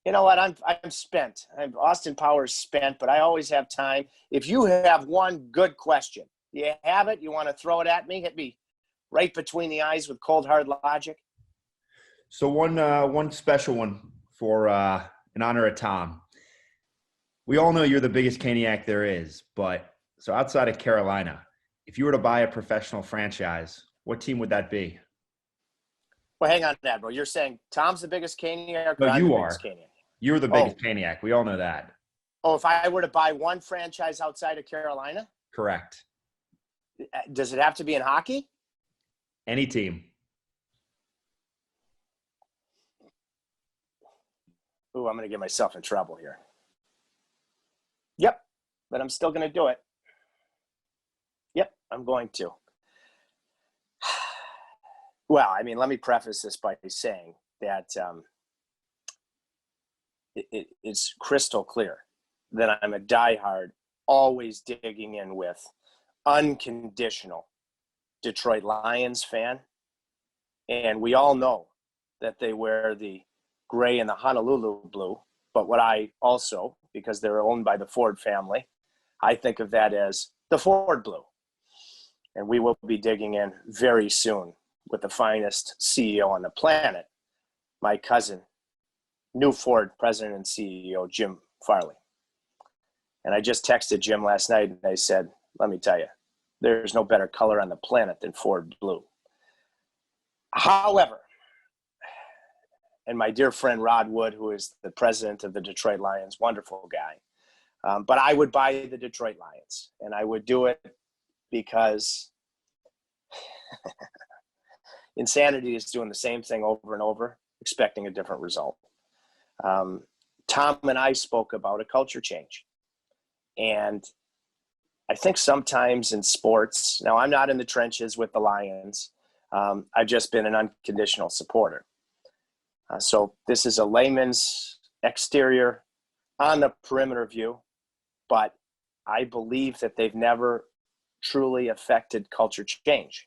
You know what? I'm spent. Austin Powers spent, but I always have time. If you have one good question, you have it, you want to throw it at me, hit me right between the eyes with cold, hard logic. So one special one for in honor of Tom. We all know you're the biggest Caniac there is, but so outside of Carolina, if you were to buy a professional franchise, what team would that be? Well, hang on, Admiral. You're saying Tom's the biggest Caniac, No, or I'm the you biggest are. Caniac? You're the biggest Caniac. We all know that. Oh, if I were to buy one franchise outside of Carolina, Correct. does it have to be in hockey? Any team. Ooh, I'm going to get myself in trouble here. Yep, but I'm still going to do it. Yep, I'm going to. Well, I mean, let me preface this by saying that it's crystal clear that I'm a diehard, always digging in with unconditional Detroit Lions fan. And we all know that they wear the gray and the Honolulu blue. But what I also, because they're owned by the Ford family, I think of that as the Ford blue. And we will be digging in very soon with the finest CEO on the planet, my cousin, new Ford president and CEO, Jim Farley. And I just texted Jim last night and I said, let me tell you, there's no better color on the planet than Ford blue. However, and my dear friend Rod Wood, who is the president of the Detroit Lions, wonderful guy, but I would buy the Detroit Lions, and I would do it because insanity is doing the same thing over and over, expecting a different result. Tom and I spoke about a culture change. And I think sometimes in sports, now I'm not in the trenches with the Lions. I've just been an unconditional supporter. So this is a layman's exterior on the perimeter view, but I believe that they've never truly affected culture change.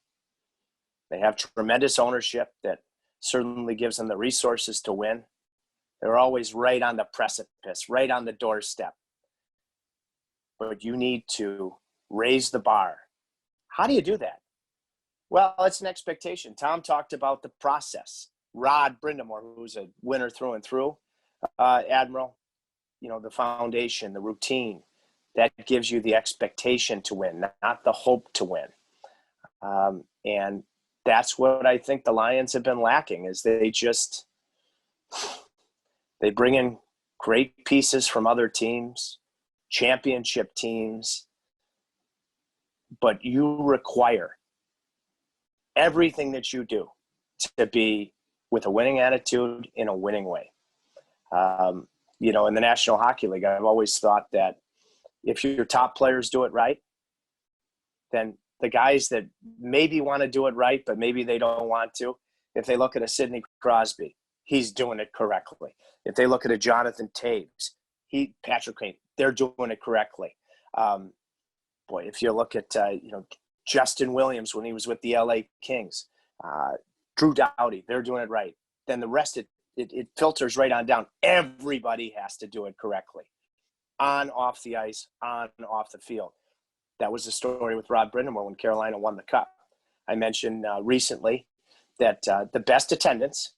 They have tremendous ownership that certainly gives them the resources to win. They're always right on the precipice, right on the doorstep. But you need to raise the bar. How do you do that? Well, it's an expectation. Tom talked about the process. Rod Brindamore, who's a winner through and through, Admiral, the foundation, the routine, that gives you the expectation to win, not the hope to win. And that's what I think the Lions have been lacking, is they bring in great pieces from other teams, championship teams, but you require everything that you do to be with a winning attitude in a winning way. In the National Hockey League, I've always thought that if your top players do it right, then the guys that maybe want to do it right, but maybe they don't want to, if they look at a Sidney Crosby, he's doing it correctly. If they look at a Jonathan Taves, Patrick Kane, they're doing it correctly. If you look at Justin Williams when he was with the LA Kings, Drew Doughty, they're doing it right. Then the rest, it filters right on down. Everybody has to do it correctly, on, off the ice, on, off the field. That was the story with Rod Brindamore when Carolina won the Cup. I mentioned recently that the best attendance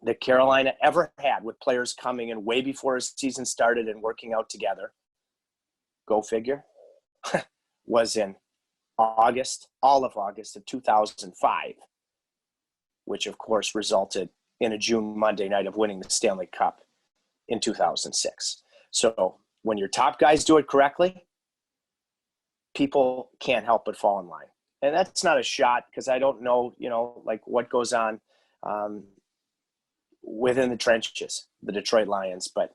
that Carolina ever had, with players coming in way before his season started and working out together, go figure, was in all of August of 2005, which of course resulted in a June Monday night of winning the Stanley Cup in 2006. So when your top guys do it correctly, people can't help but fall in line. And that's not a shot, because I don't know, what goes on within the trenches, the Detroit Lions. But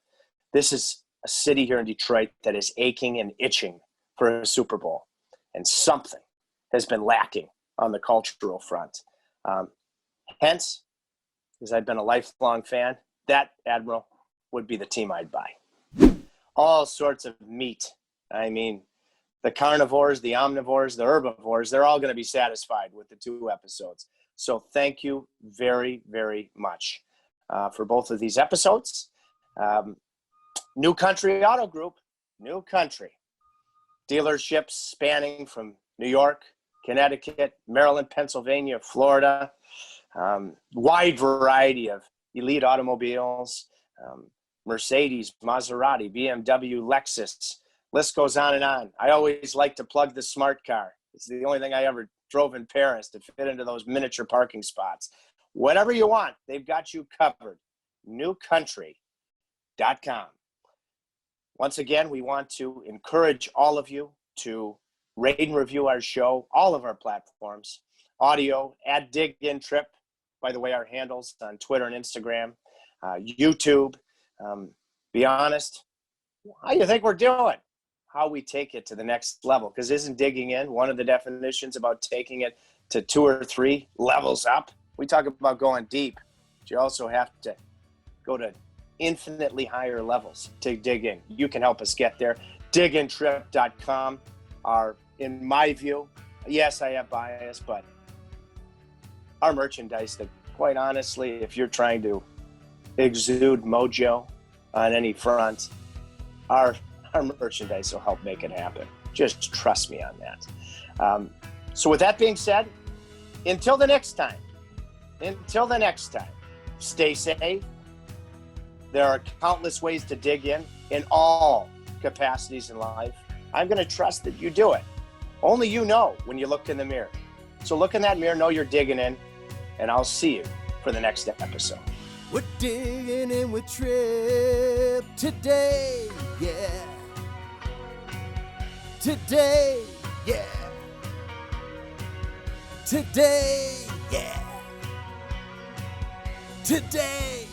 this is a city here in Detroit that is aching and itching for a Super Bowl. And something has been lacking on the cultural front. Hence, because I've been a lifelong fan, that, Admiral, would be the team I'd buy. All sorts of meat. I mean, the carnivores, the omnivores, the herbivores, they're all going to be satisfied with the 2 episodes. So thank you very, very much for both of these episodes. New Country Auto Group, New Country. Dealerships spanning from New York, Connecticut, Maryland, Pennsylvania, Florida. Wide variety of elite automobiles, Mercedes, Maserati, BMW, Lexus. List goes on and on. I always like to plug the smart car. It's the only thing I ever drove in Paris to fit into those miniature parking spots. whatever you want, they've got you covered. newcountry.com. Once again, we want to encourage all of you to rate and review our show, all of our platforms, audio at Dig In Trip. By the way, our handles on Twitter and Instagram, YouTube. Be honest, how do you think we're doing? How we take it to the next level? Because isn't digging in one of the definitions about taking it to 2 or 3 levels up? We talk about going deep, but you also have to go to infinitely higher levels to dig in. You can help us get there. digintrip.com are, in my view, yes, I have bias, but our merchandise that, quite honestly, if you're trying to exude mojo on any front, our merchandise will help make it happen. Just trust me on that. So with that being said, until the next time, stay safe. There are countless ways to dig in all capacities in life. I'm going to trust that you do it. Only you know when you look in the mirror. So look in that mirror, know you're digging in, and I'll see you for the next episode. We're digging in with Trip today, yeah. Today, yeah. Today, yeah. Today.